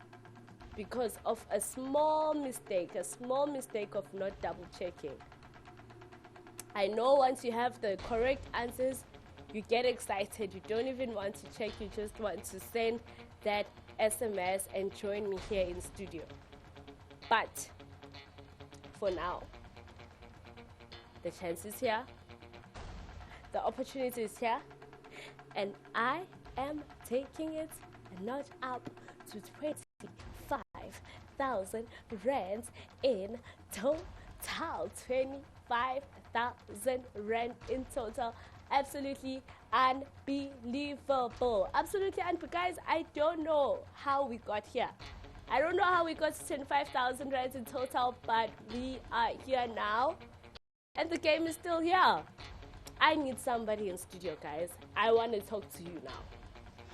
because of a small mistake of not double checking. I know once you have the correct answers, you get excited. You don't even want to check. You just want to send that SMS and join me here in studio. But for now, the chance is here. The opportunity is here. And I am taking it a notch up to 25,000 rands in total. 25,000 rand in total. Absolutely unbelievable. Absolutely unbelievable. Guys, I don't know how we got here. I don't know how we got to 25,000 rands in total, but we are here now. And the game is still here. I need somebody in studio, guys. I want to talk to you now.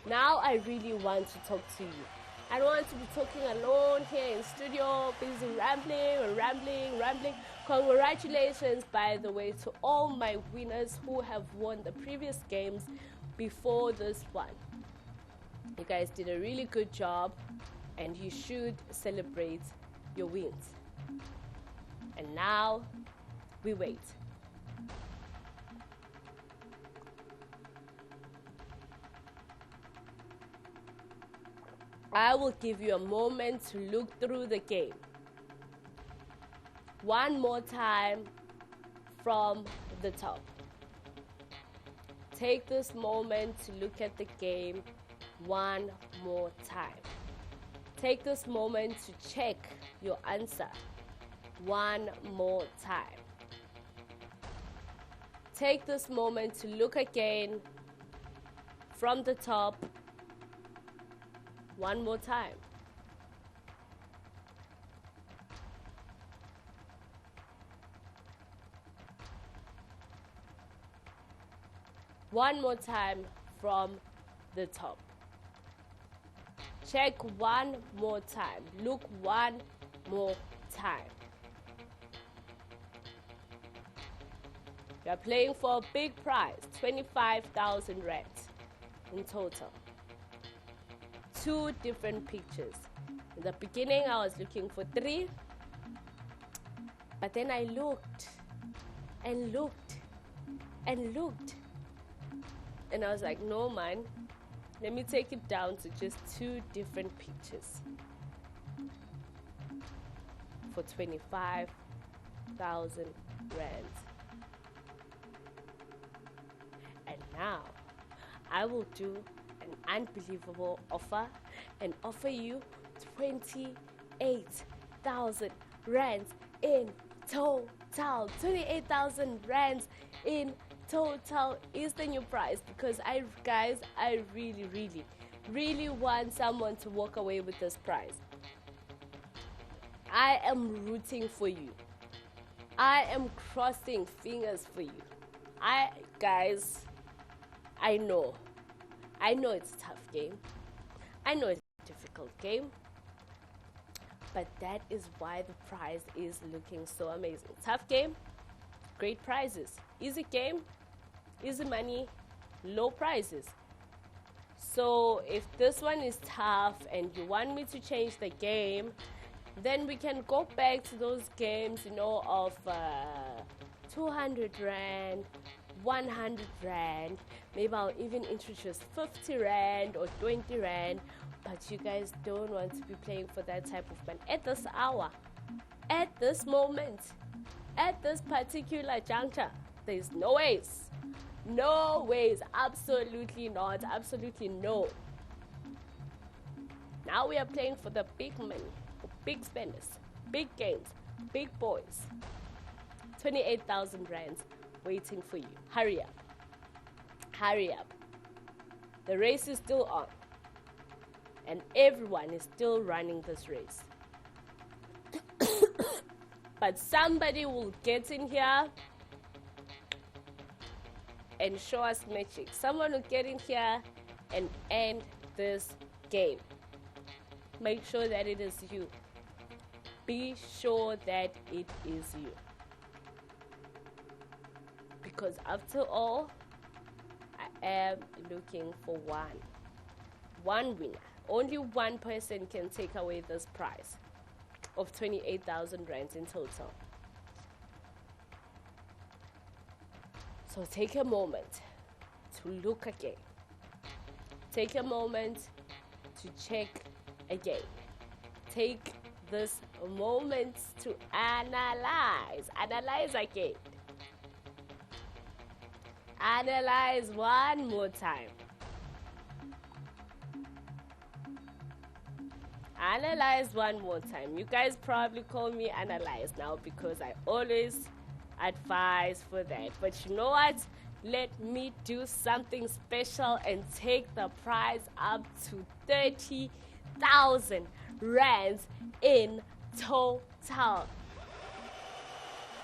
Now I really want to talk to you. I don't want to be talking alone here in studio, busy rambling. Congratulations, by the way, to all my winners who have won the previous games before this one. You guys did a really good job, and you should celebrate your wins. And now we wait. I will give you a moment to look through the game. One more time from the top. Take this moment to look at the game one more time. Take this moment to check your answer one more time. Take this moment to look again from the top one more time. One more time from the top. Check one more time. Look one more time. You are playing for a big prize, 25,000 rand in total. 2 different pictures. In the beginning, I was looking for 3, but then I looked and looked and looked. And I was like, no, man, let me take it down to just 2 different pictures for 25,000 rand. And now I will do an unbelievable offer and offer you 28,000 rands in total. 28,000 rands in total is the new price, because I really want someone to walk away with this prize. I am rooting for you. I am crossing fingers for you. Guys, I know it's a tough game. I know it's a difficult game. But that is why the prize is looking so amazing. Tough game, great prizes. Easy game, easy money, low prizes. So if this one is tough and you want me to change the game, then we can go back to those games, of 200 rand, 100 rand. Maybe I'll even introduce 50 rand or 20 rand. But you guys don't want to be playing for that type of money at this hour, at this moment, at this particular juncture. There's no ways. No ways. Absolutely not. Absolutely no. Now we are playing for the big money, for big spenders, big games, big boys. 28,000 rands waiting for you. Hurry up. Hurry up. The race is still on. And everyone is still running this race. But somebody will get in here and show us magic. Someone will get in here and end this game. Make sure that it is you. Be sure that it is you. Because after all, I am looking for one winner. Only one person can take away this prize of 28,000 rands in total. So take a moment to look again. Take a moment to check again. Take this moment to analyze. Analyze again. Analyze one more time. Analyze one more time. You guys probably call me Analyze now because I always advise for that. But you know what? Let me do something special and take the prize up to 30,000 rands in total.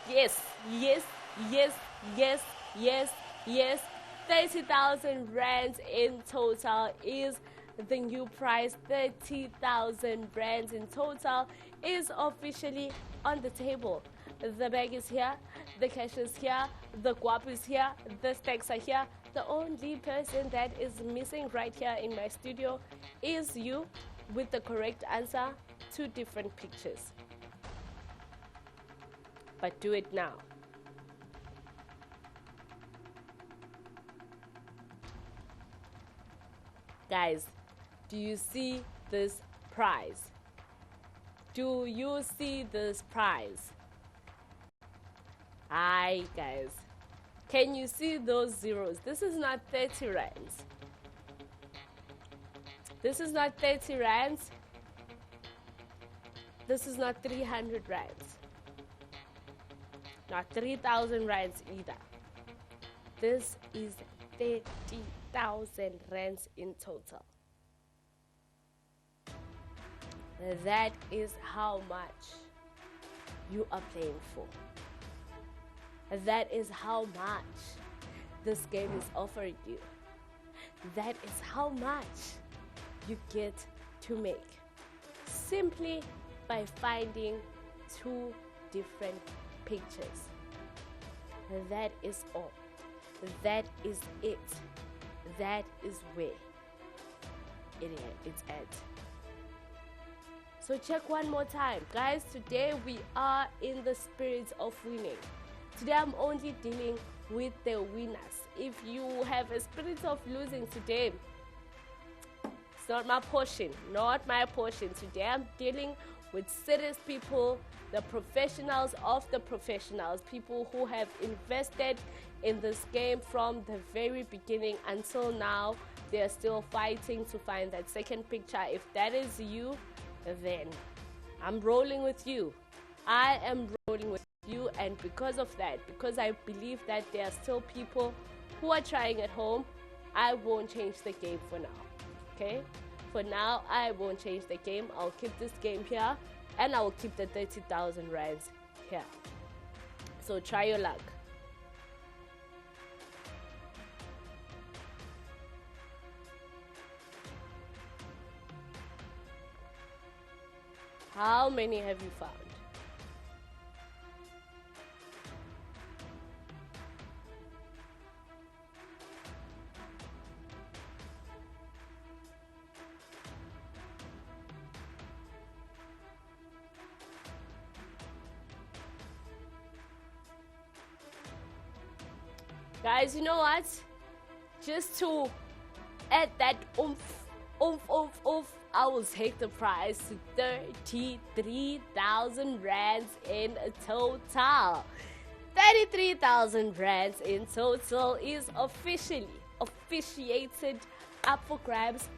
Yes, yes, yes, yes, yes, yes. 30,000 rands in total is the new price. 30,000 rands in total is officially on the table. The bag is here, the cash is here, the guap is here, the stacks are here. The only person that is missing right here in my studio is you with the correct answer. 2 different pictures. But do it now. Guys, do you see this prize? Do you see this prize? Hi guys, can you see those zeros? This is not 30 rands. This is not 30 rands. This is not 300 rands. Not 3,000 rands either. This is 30,000 rands in total. That is how much you are playing for. That is how much this game is offering you. That is how much you get to make simply by finding 2 different pictures. That is all. That is it. That is where it's at. So check one more time. Guys, today we are in the spirit of winning. Today I'm only dealing with the winners. If you have a spirit of losing today, it's not my portion. Not my portion. Today I'm dealing with serious people, the professionals of the professionals, people who have invested in this game from the very beginning until now. They are still fighting to find that second picture. If that is you, then I'm rolling with you. I am rolling with you, and because of that, because I believe that there are still people who are trying at home, I won't change the game for now. Okay? For now, I won't change the game. I'll keep this game here, and I will keep the 30,000 rands here. So try your luck. How many have you found? Guys, you know what? Just to add that oomph, I will take the prize to 33,000 rands in total. 33,000 rands in total is officiated up for grabs.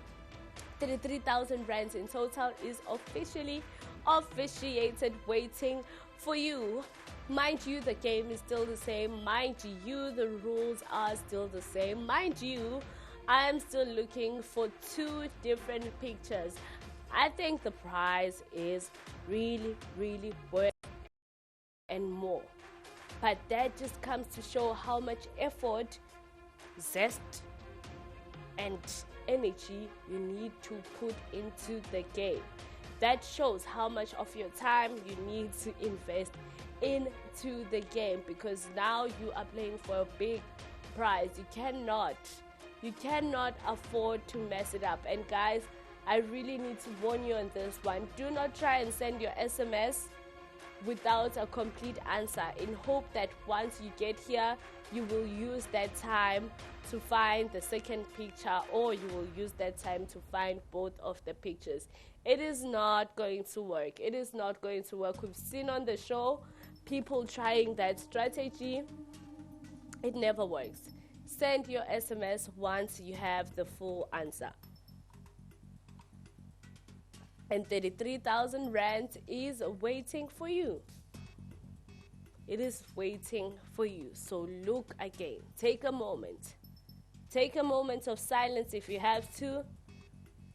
33,000 rands in total is officially officiated, waiting for you. Mind you, the game is still the same. Mind you, the rules are still the same. Mind you, I am still looking for 2 different pictures. I think the prize is really, really worth and more. But that just comes to show how much effort, zest, and energy you need to put into the game. That shows how much of your time you need to invest into the game, because now you are playing for a big prize. You cannot afford to mess it up. And guys, I really need to warn you on this one. Do not try and send your SMS without a complete answer, in hope that once you get here, you will use that time to find the second picture, or you will use that time to find both of the pictures. It is not going to work. It is not going to work. We've seen on the show people trying that strategy. It never works. Send your SMS once you have the full answer. And 33,000 rand is waiting for you. It is waiting for you. So look again. Take a moment. Take a moment of silence if you have to,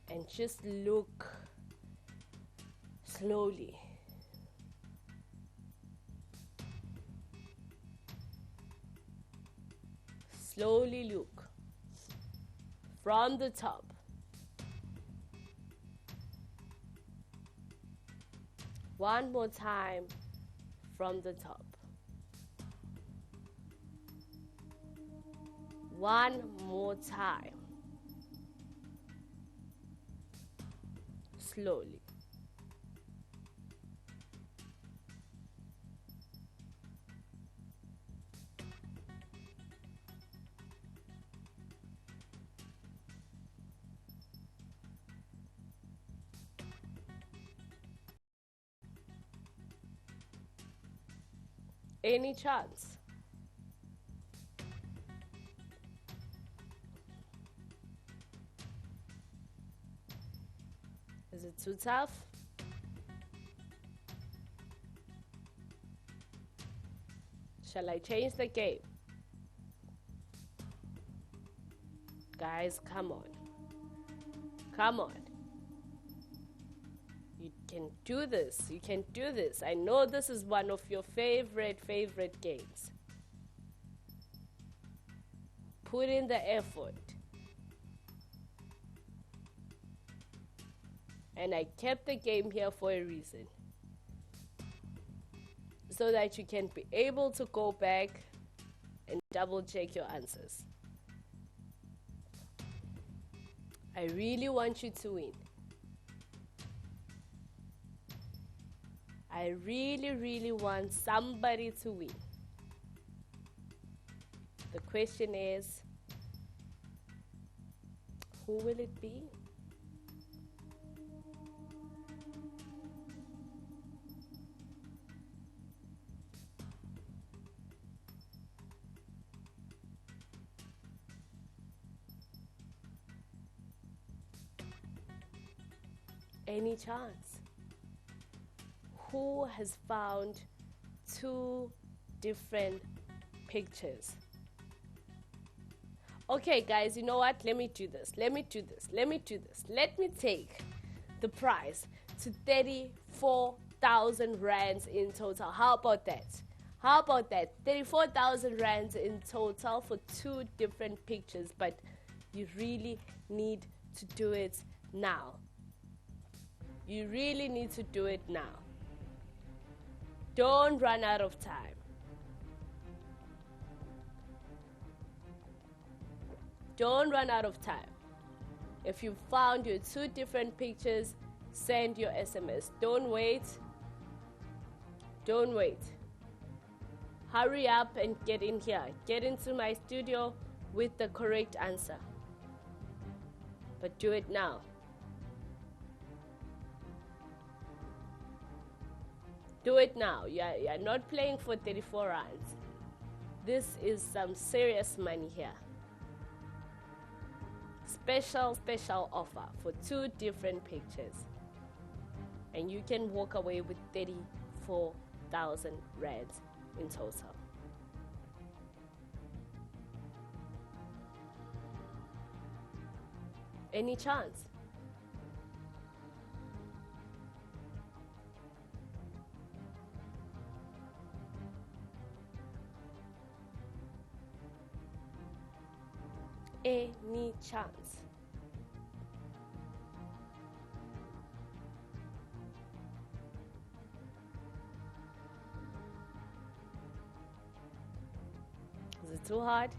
and just look slowly. Slowly look from the top. One more time from the top. One more time. Slowly. Any chance? Is it too tough? Shall I change the game? Guys, come on. Come on. You can do this. You can do this. I know this is one of your favorite games. Put in the effort. And I kept the game here for a reason. So that you can be able to go back and double check your answers. I really want you to win. I really want somebody to win. The question is, who will it be? Any chance? Who has found 2 different pictures? Okay, guys, you know what? Let me do this. Let me take the prize to 34,000 rands in total. How about that? 34,000 rands in total for 2 different pictures, but you really need to do it now. You really need to do it now. Don't run out of time. Don't run out of time. If you found your 2 different pictures, send your SMS. Don't wait. Don't wait. Hurry up and get in here. Get into my studio with the correct answer. But do it now. Do it now. You're not playing for 34 rounds. This is some serious money here. Special offer for 2 different pictures. And you can walk away with 34,000 rands in total. Any chance? Any chance? Is it too hard?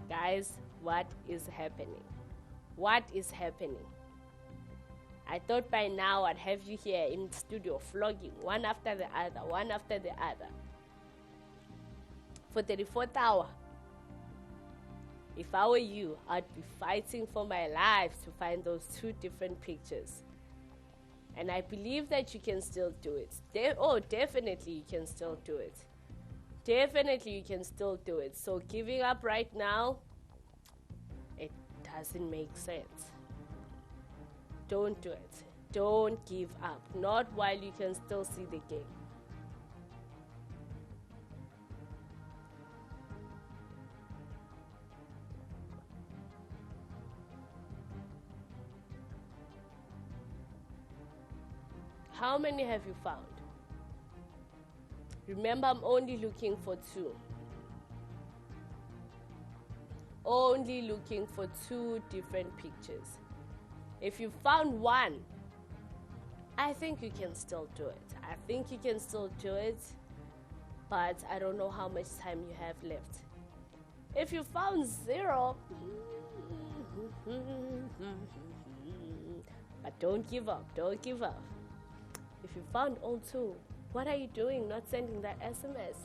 Guys, what is happening? What is happening? I thought by now I'd have you here in the studio flogging one after the other. For 34th hour. If I were you, I'd be fighting for my life to find those 2 different pictures. And I believe that you can still do it. Definitely you can still do it. Definitely you can still do it. So giving up right now, it doesn't make sense. Don't do it. Don't give up. Not while you can still see the game. How many have you found? Remember, I'm only looking for 2. Only looking for 2 different pictures. If you found 1, I think you can still do it. But I don't know how much time you have left. If you found 0, but don't give up. If you found all 2, what are you doing not sending that SMS?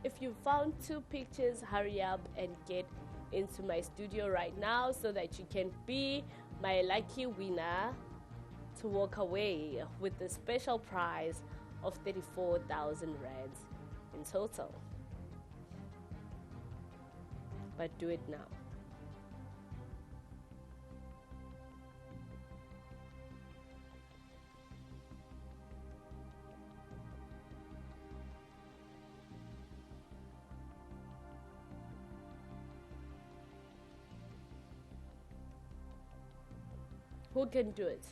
If you found 2 pictures, hurry up and get into my studio right now so that you can be my lucky winner to walk away with the special prize of 34,000 rands in total. But do it now. Who can do it?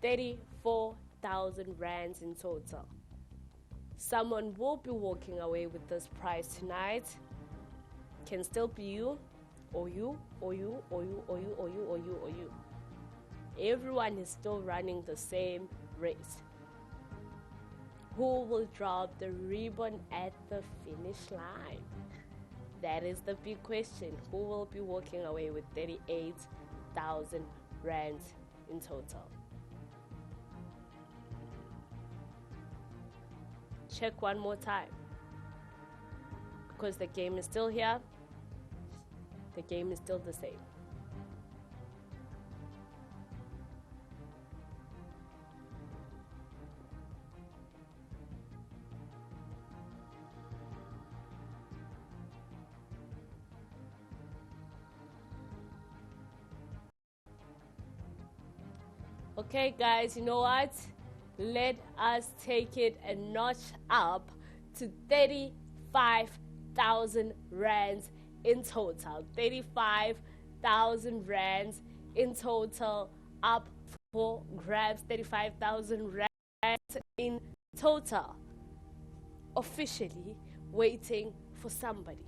$34,000 in total. Someone will be walking away with this prize tonight. Can still be you, or you, or you, or you, or you, or you, or you, or you. Everyone is still running the same race. Who will drop the ribbon at the finish line? That is the big question. Who will be walking away with 38,000 rands in total? Check one more time, because the game is still here. The game is still the same. Okay, guys, you know what? Let us take it a notch up to 35,000 rands in total. 35,000 rands in total, up for grabs. 35,000 rands in total. Officially waiting for somebody.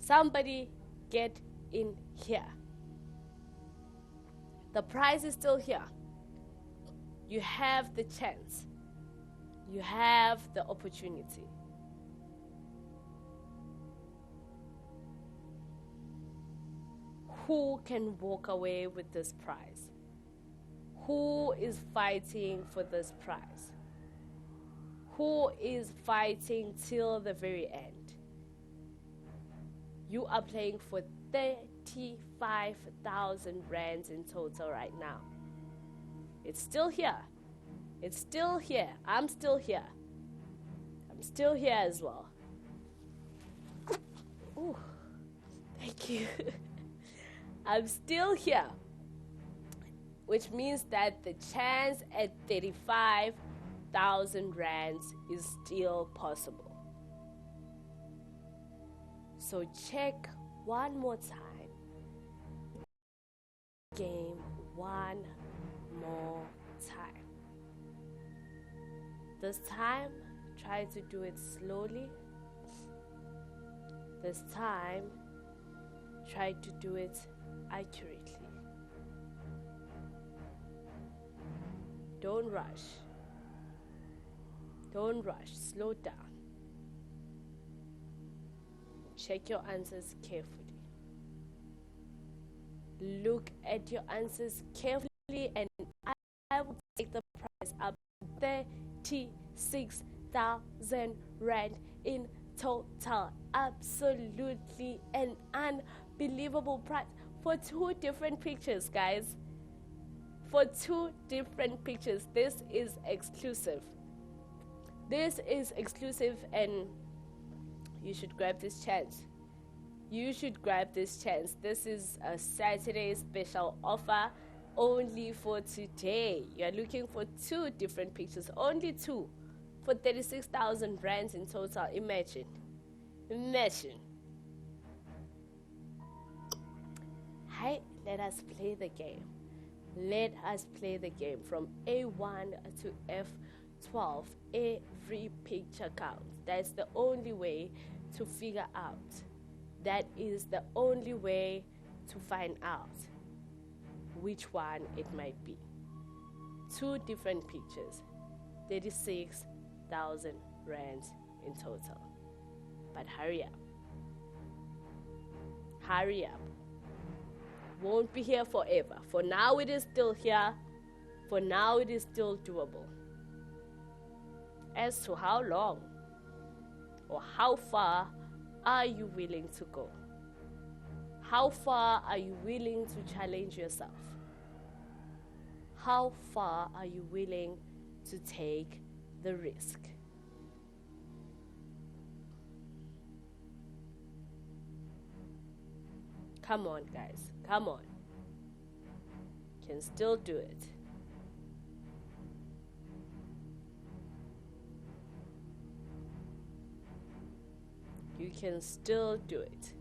Somebody get in here. The prize is still here. You have the chance. You have the opportunity. Who can walk away with this prize? Who is fighting for this prize? Who is fighting till the very end? You are playing for 35,000 rands in total right now. It's still here. It's still here. I'm still here. I'm still here as well. Ooh, thank you. I'm still here. Which means that the chance at 35,000 rands is still possible. So check one more time. Game one more time. This time, try to do it slowly. This time, try to do it accurately. Don't rush. Don't rush. Slow down. Check your answers carefully. Look at your answers carefully, and I will take the prize up 36,000 rand in total. Absolutely an unbelievable prize for 2 different pictures, guys. For 2 different pictures. This is exclusive. This is exclusive, and you should grab this chance. You should grab this chance. This is a Saturday special offer only for today. You're looking for 2 different pictures, only 2, for 36,000 rands in total. Imagine. Hi, let us play the game. Let us play the game from A1 to F12. Every picture counts. That's the only way to figure out. That is the only way to find out which one it might be. 2 different pictures, 36,000 rands in total. But hurry up. Hurry up. Won't be here forever. For now it is still here. For now it is still doable. As to how long or how far are you willing to go? How far are you willing to challenge yourself? How far are you willing to take the risk? Come on, guys. Come on. Can still do it. You can still do it.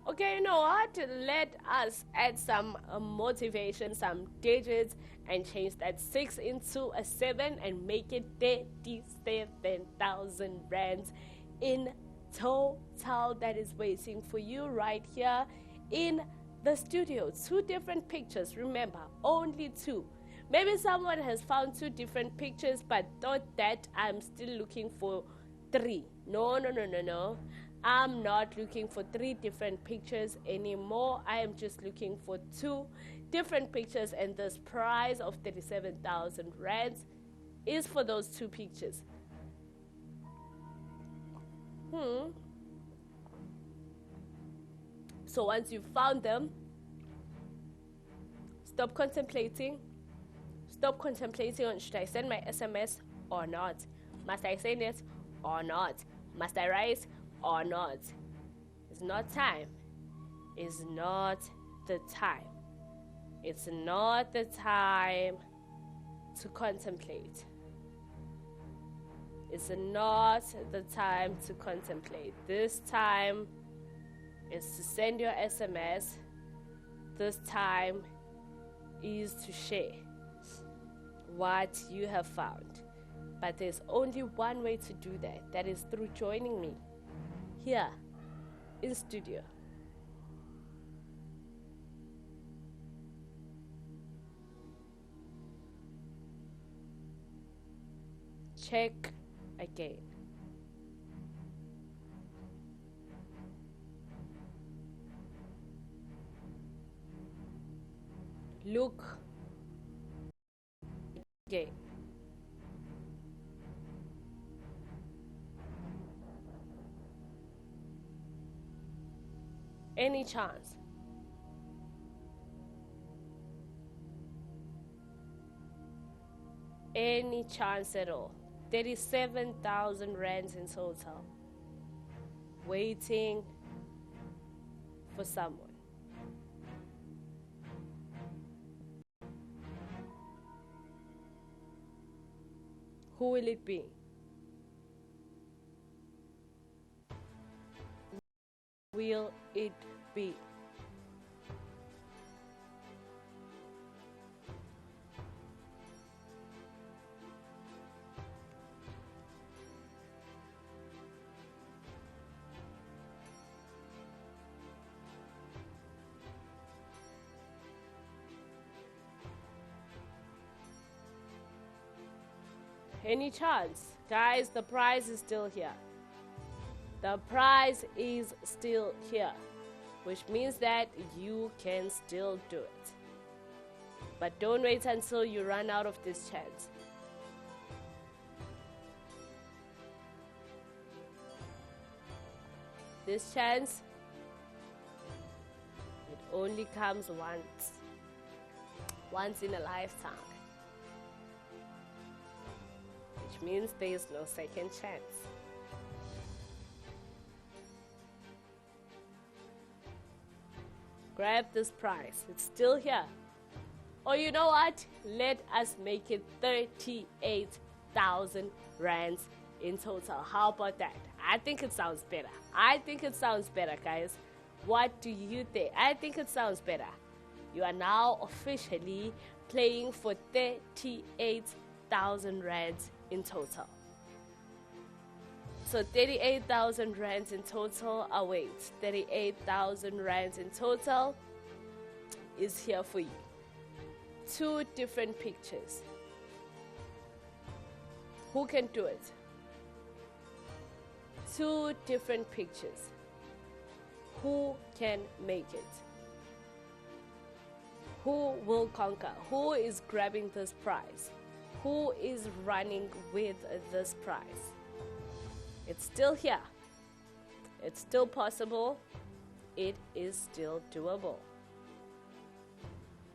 Okay, you know what? Let us add some motivation, some digits, and change that 6 into a 7 and make it 37,000 rands in total. That is waiting for you right here in the studio. 2 different pictures. Remember, only 2. Maybe someone has found 2 different pictures but thought that I'm still looking for 3. No. I'm not looking for 3 different pictures anymore. I am just looking for 2 different pictures, and this prize of 37,000 rands is for those 2 pictures. So once you've found them, stop contemplating on, should I send my SMS or not? Must I send it or not? Must I write or not? It's not time. It's not the time. It's not the time to contemplate. It's not the time to contemplate. This time is to send your SMS. This time is to share what you have found. But there's only one way to do that. That is through joining me here in studio. Check again. Look again. Any chance? Any chance at all? 37,000 rands in total. Waiting for someone. Who will it be? Will it be? Any chance? Guys, the prize is still here. The prize is still here, which means that you can still do it. But don't wait until you run out of this chance. This chance, it only comes once in a lifetime. Which means there is no second chance. Grab this prize. It's still here. Or you know what? Let us make it 38,000 rands in total. How about that? I think it sounds better. I think it sounds better, guys. What do you think? I think it sounds better. You are now officially playing for 38,000 rands in total. So 38,000 rands in total. Wait, 38,000 rands in total is here for you. 2 different pictures. Who can do it? 2 different pictures. Who can make it? Who will conquer? Who is grabbing this prize? Who is running with this prize? It's still here. It's still possible. It is still doable.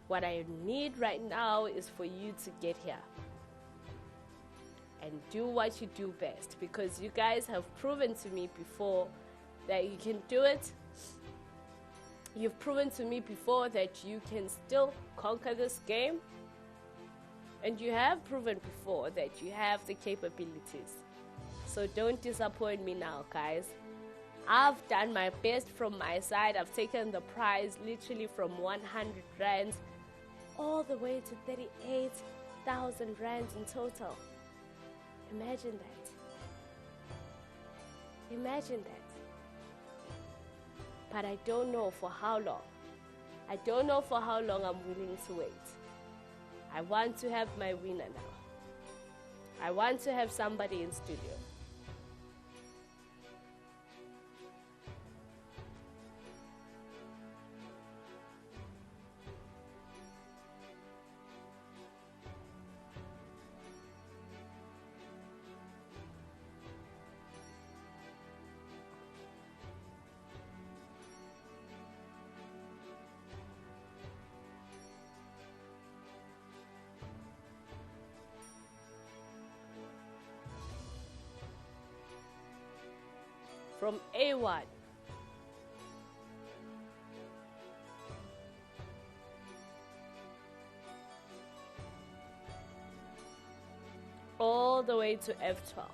What I need right now is for you to get here and do what you do best, because you guys have proven to me before that you can do it. You've proven to me before that you can still conquer this game, and you have proven before that you have the capabilities. So don't disappoint me now, guys. I've done my best from my side. I've taken the prize literally from 100 rands all the way to 38,000 rands in total. Imagine that. Imagine that. But I don't know for how long. I don't know for how long I'm willing to wait. I want to have my winner now. I want to have somebody in studio. From A1. All the way to F12.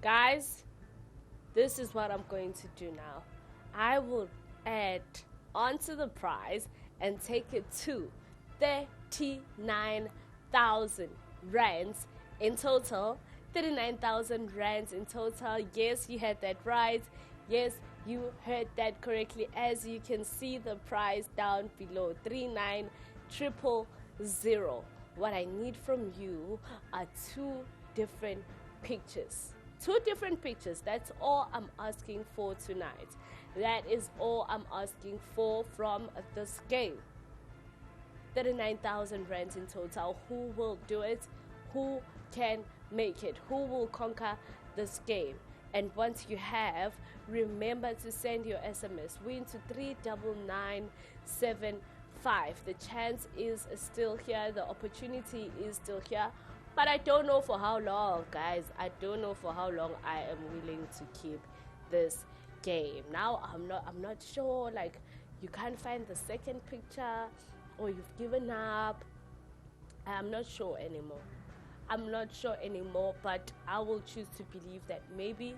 Guys, this is what I'm going to do now. I will add onto the prize and take it to 39,000 rands in total. 39,000 rands in total. Yes, you had that right. Yes, you heard that correctly. As you can see the prize down below, 39,000. What I need from you are 2 different pictures. 2 different pictures. That's all I'm asking for tonight. That is all I'm asking for from this game. 39,000 rands in total. Who will do it? Who can make it? Who will conquer this game? And once you have, remember to send your SMS win to 39975. The chance is still here. The opportunity is still here. But I don't know for how long, guys. I don't know for how long I am willing to keep this game. Now I'm not sure, like, you can't find the second picture or you've given up. I'm not sure anymore. But I will choose to believe that maybe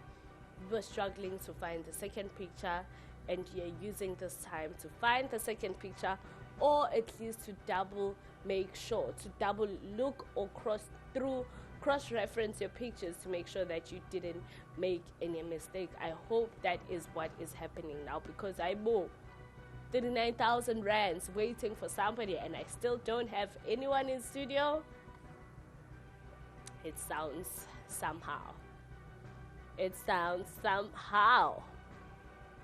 you were struggling to find the second picture and you're using this time to find the second picture, or at least to double look or cross-reference your pictures to make sure that you didn't make any mistake. I hope that is what is happening now, because I know 39,000 rands waiting for somebody and I still don't have anyone in studio. It sounds somehow.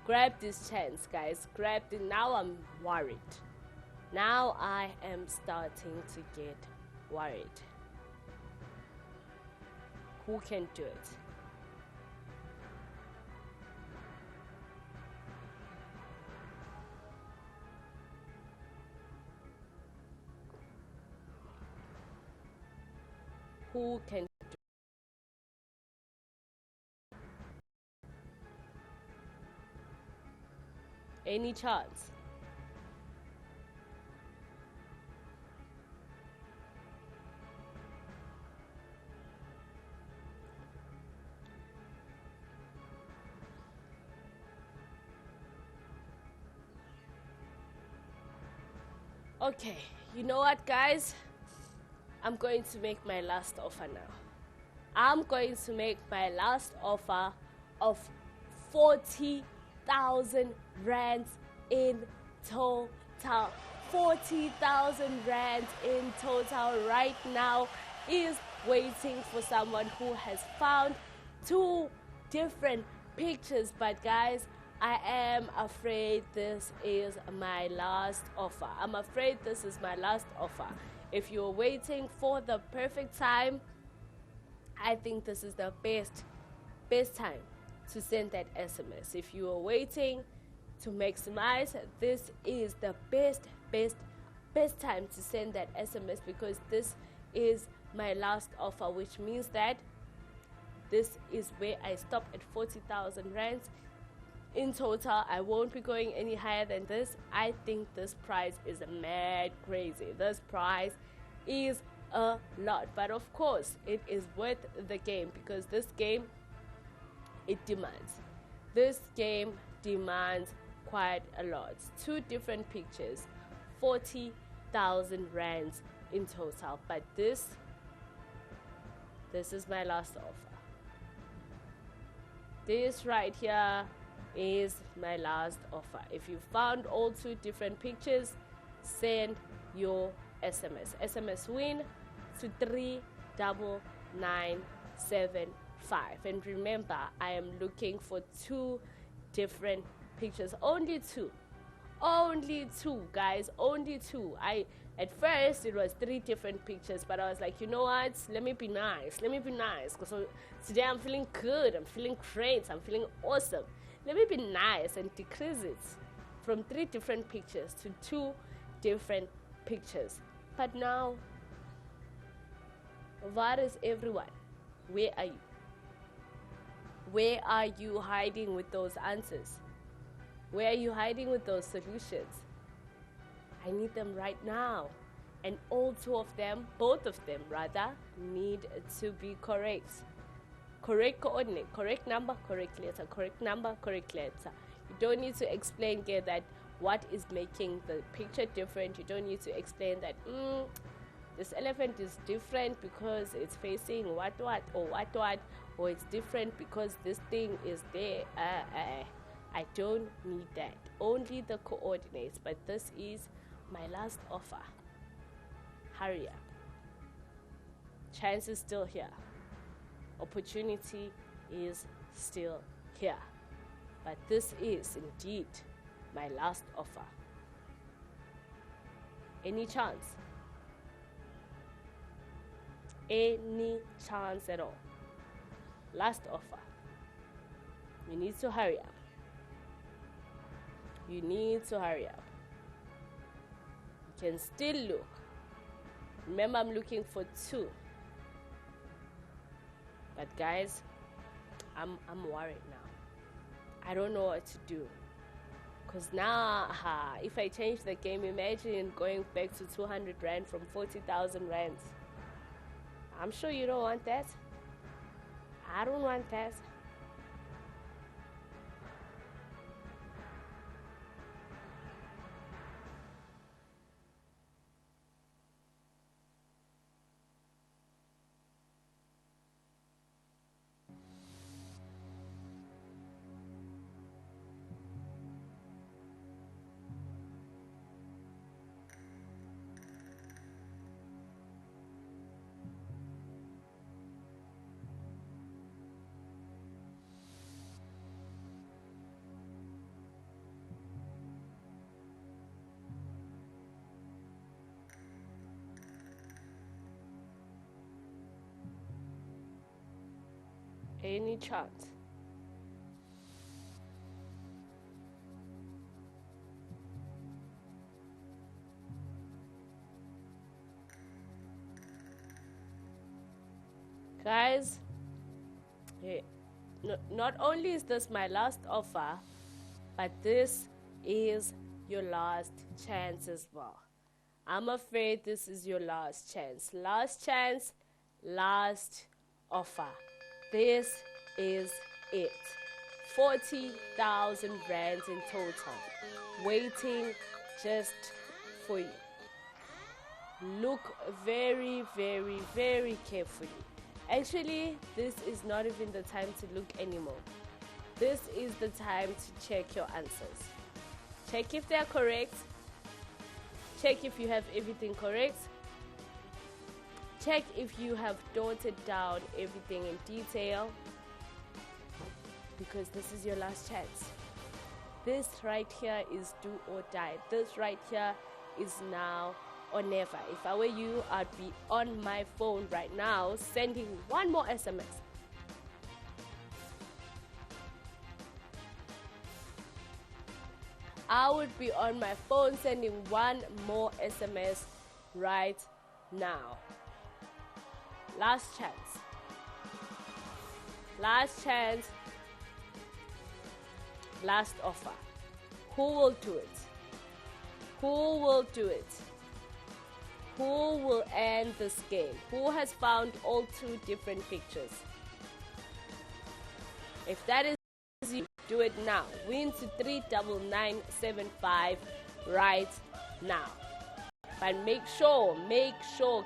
Grab this chance, guys. Grab it. Now I'm worried. Now I am starting to get worried. Who can do it? Who can do it? Any chance? Okay, You know what, guys? I'm going to make my last offer now. I'm going to make my last offer of 40,000 rands in total. 40,000 rands in total right now is waiting for someone who has found 2 different pictures. But guys, I am afraid this is my last offer. I'm afraid this is my last offer. If you're waiting for the perfect time, I think this is the best time to send that SMS. If you are waiting to maximize, this is the best time to send that SMS, because this is my last offer, which means that this is where I stop at 40,000 rands in total. I won't be going any higher than this. I think this price is mad crazy. This price is a lot, but of course it is worth the game, because this game, it demands. This game demands quite a lot. 2 different pictures, 40,000 rands in total. But this is my last offer. This right here is my last offer. If you found all 2 different pictures, send your SMS. SMS Win to 39975. And remember, I am looking for 2 different pictures. Only 2. Only 2, guys. Only 2. At first, it was 3 different pictures, but I was like, you know what? Let me be nice. Because today I'm feeling good. I'm feeling great. I'm feeling awesome. Let me be nice and decrease it from 3 different pictures to 2 different pictures. But now, where is everyone? Where are you? Where are you hiding with those answers? Where are you hiding with those solutions? I need them right now. And all 2 of them, both of them rather, need to be correct. Correct coordinate, correct number, correct letter, correct number, correct letter. You don't need to explain here that what is making the picture different. You don't need to explain that this elephant is different because it's facing what, or it's different because this thing is there. I don't need that. Only the coordinates. But this is my last offer. Hurry up. Chance is still here. Opportunity is still here. But this is indeed my last offer. Any chance? Any chance at all? Last offer. You need to hurry up. You need to hurry up. You can still look. Remember, I'm looking for 2. But guys, I'm worried now. I don't know what to do. Because now, if I change the game, imagine going back to 200 rand from 40,000 rands. I'm sure you don't want that. I don't want that. Any chance? Guys, not only is this my last offer, but this is your last chance as well. I'm afraid this is your last chance. Last chance, last offer. This is it. 40,000 rands in total, waiting just for you. look very, very, very carefully. Actually, this is not even the time to look anymore. This is the time to check your answers. Check if they are correct. Check if you have everything correct. Check if you have noted down everything in detail, because this is your last chance. This right here is do or die. This right here is now or never. If I were you, I'd be on my phone right now sending one more SMS. I would be on my phone sending one more SMS right now. Last chance. Last chance. Last offer. Who will do it? Who will do it? Who will end this game? Who has found all two different pictures? If that is you, do it now. Win to 39975 right now. But make sure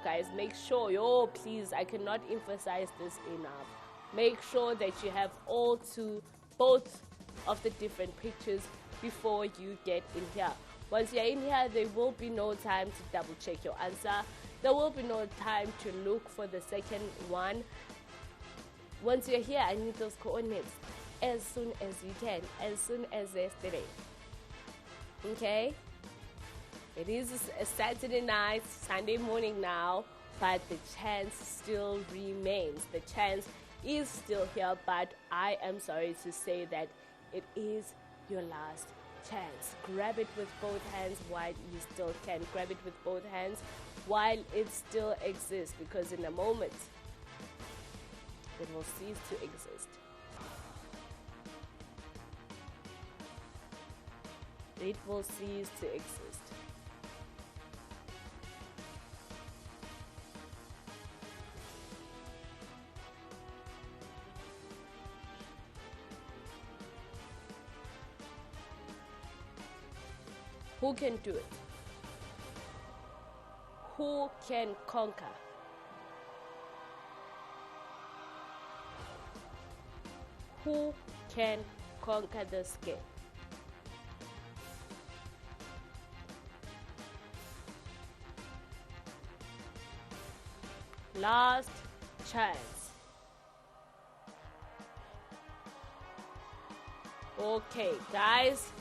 guys, make sure, yo, please, I cannot emphasize this enough. Make sure that you have both of the different pictures before you get in here. Once you're in here, there will be no time to double check your answer. There will be no time to look for the second one. Once you're here, I need those coordinates as soon as you can, as soon as yesterday. Okay? It is a Saturday night, Sunday morning now, but the chance still remains. The chance is still here, but I am sorry to say that it is your last chance. Grab it with both hands while you still can. Grab it with both hands while it still exists, because in a moment it will cease to exist. It will cease to exist. Who can do it? Who can conquer? Who can conquer this game? Last chance. Okay, guys,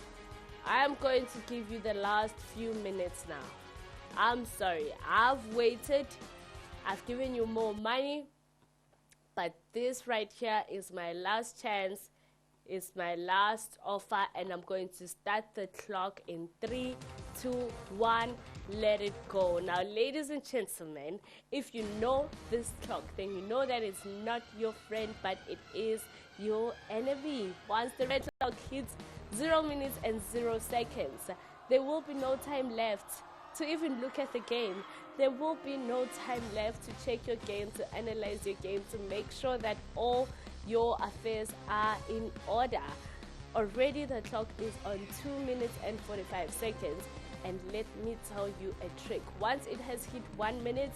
I am going to give you the last few minutes now. I'm sorry, I've waited, I've given you more money, but this right here is my last chance, it's my last offer, and I'm going to start the clock in 3, 2, 1, let it go. Now, ladies and gentlemen, if you know this clock, then you know that it's not your friend, but it is your enemy. Once the red clock hits 0 minutes and 0 seconds, there will be no time left to even look at the game. There will be no time left to check your game, to analyze your game, to make sure that all your affairs are in order. Already the clock is on 2 minutes and 45 seconds, and let me tell you a trick. Once it has hit 1 minute,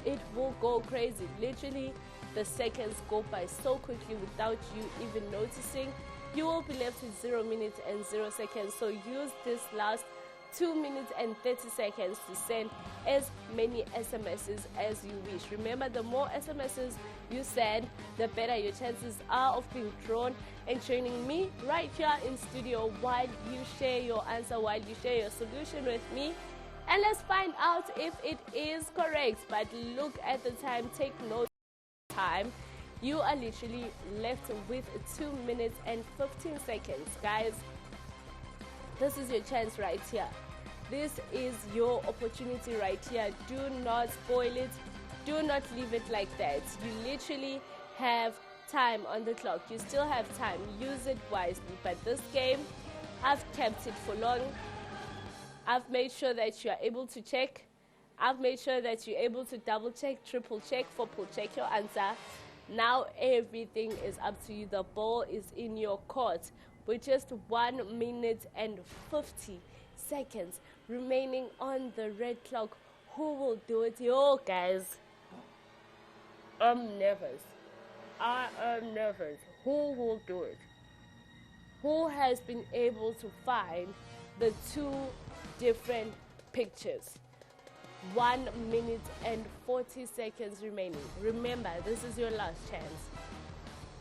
it will go crazy. Literally, the seconds go by so quickly without you even noticing. You will be left with 0 minutes and 0 seconds. So use this last 2 minutes and 30 seconds to send as many SMSs as you wish. Remember, the more SMSs you send, the better your chances are of being drawn and joining me right here in studio while you share your answer, while you share your solution with me. And let's find out if it is correct. But look at the time, take note of time. You are literally left with 2 minutes and 15 seconds. Guys, this is your chance right here. This is your opportunity right here. Do not spoil it. Do not leave it like that. You literally have time on the clock. You still have time. Use it wisely. But this game, I've kept it for long. I've made sure that you are able to check. I've made sure that you're able to double check, triple check, quadruple check your answer. Now everything is up to you. The ball is in your court with just 1 minute and 50 seconds remaining on the red clock. Who will do it? Yo, guys. I'm nervous. I am nervous. Who will do it? Who has been able to find the two different pictures? 1 minute and 40 seconds remaining. Remember, this is your last chance.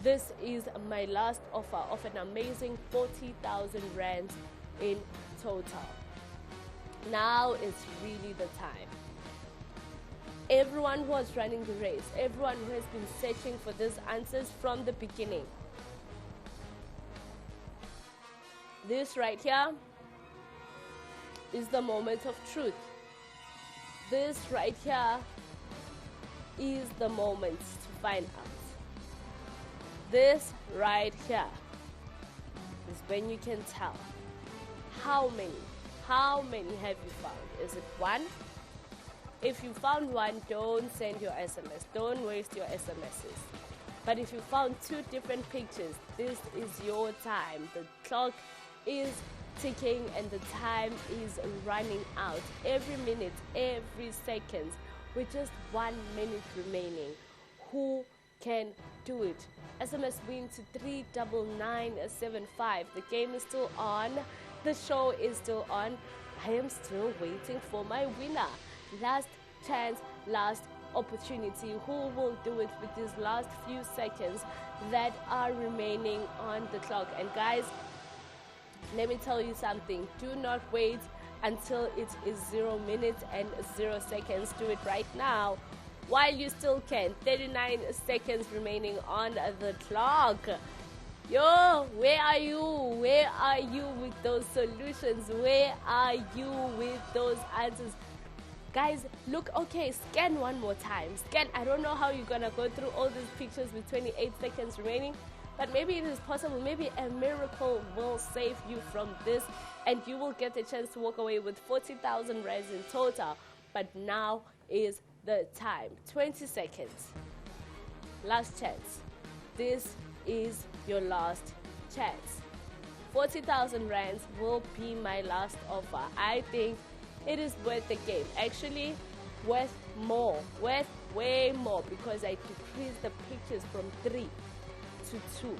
This is my last offer of an amazing 40,000 rand in total. Now is really the time. Everyone who was running the race, everyone who has been searching for these answers from the beginning. This right here is the moment of truth. This right here is the moment to find out. This right here is when you can tell how many have you found. Is it one? If you found one, don't send your SMS. Don't waste your SMSs. But if you found two different pictures, this is your time. The clock is ticking and the time is running out. Every minute, every second, with just 1 minute remaining. Who can do it? SMS Win to 39975. The game is still on. The show is still on. I am still waiting for my winner. Last chance, last opportunity. Who will do it with these last few seconds that are remaining on the clock? And guys, let me tell you something. Do not wait until it is 0 minutes and 0 seconds. Do it right now while you still can. 39 seconds remaining on the clock. Yo, where are you? Where are you with those solutions? Where are you with those answers? Guys, look, okay, scan one more time. Scan. I don't know how you're gonna go through all these pictures with 28 seconds remaining, but maybe it is possible. Maybe a miracle will save you from this and you will get a chance to walk away with 40,000 rands in total. But now is the time. 20 seconds. Last chance. This is your last chance. 40,000 rands will be my last offer. I think it is worth the game. Actually, worth more. Worth way more, because I decreased the pictures from 3 to 2.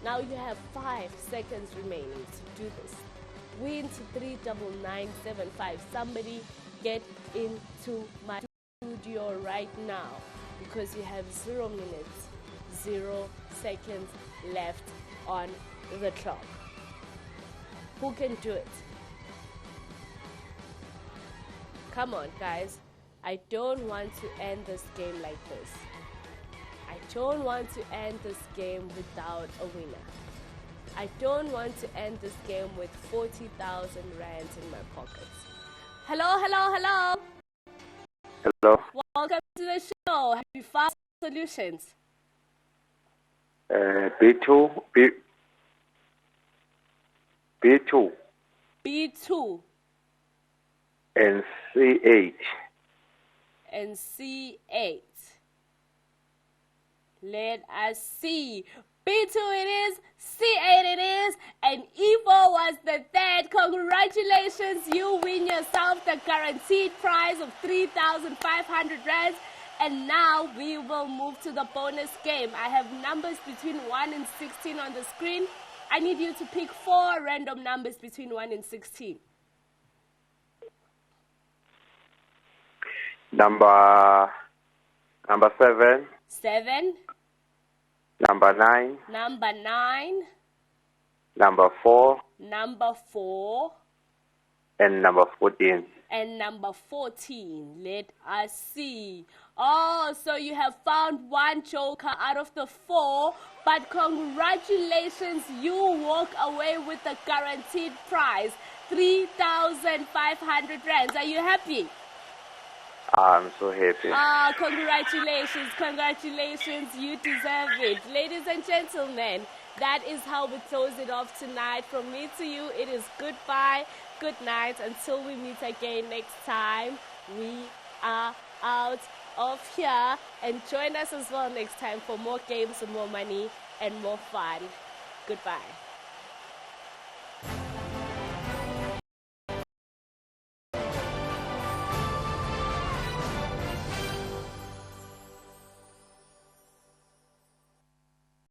Now you have 5 seconds remaining to do this. Win to 39975. Somebody get into my studio right now, because you have 0 minutes, 0 seconds left on the clock. Who can do it? Come on, guys. I don't want to end this game like this. I don't want to end this game without a winner. I don't want to end this game with 40,000 rands in my pockets. Hello, hello, hello. Hello. Welcome to the show. Have you found solutions? B2. B2. B2. And C8. And C8. Let us see. B2 it is, C8 it is, and E4 was the third. Congratulations, you win yourself the guaranteed prize of 3,500 rands. And now we will move to the bonus game. I have numbers between 1 and 16 on the screen. I need you to pick 4 random numbers between 1 and 16. Number 7. 7. Number 9. Number 9. Number 4. Number 4. And number 14. And number 14. Let us see. Oh, so you have found one joker out of the 4, but congratulations, you walk away with the guaranteed prize, 3,500 rands. Are you happy? I'm so happy. Congratulations, congratulations, you deserve it. Ladies and gentlemen, that is how we close it off tonight. From me to you, it is goodbye, good night. Until we meet again next time, we are out of here. And join us as well next time for more games and more money and more fun. Goodbye.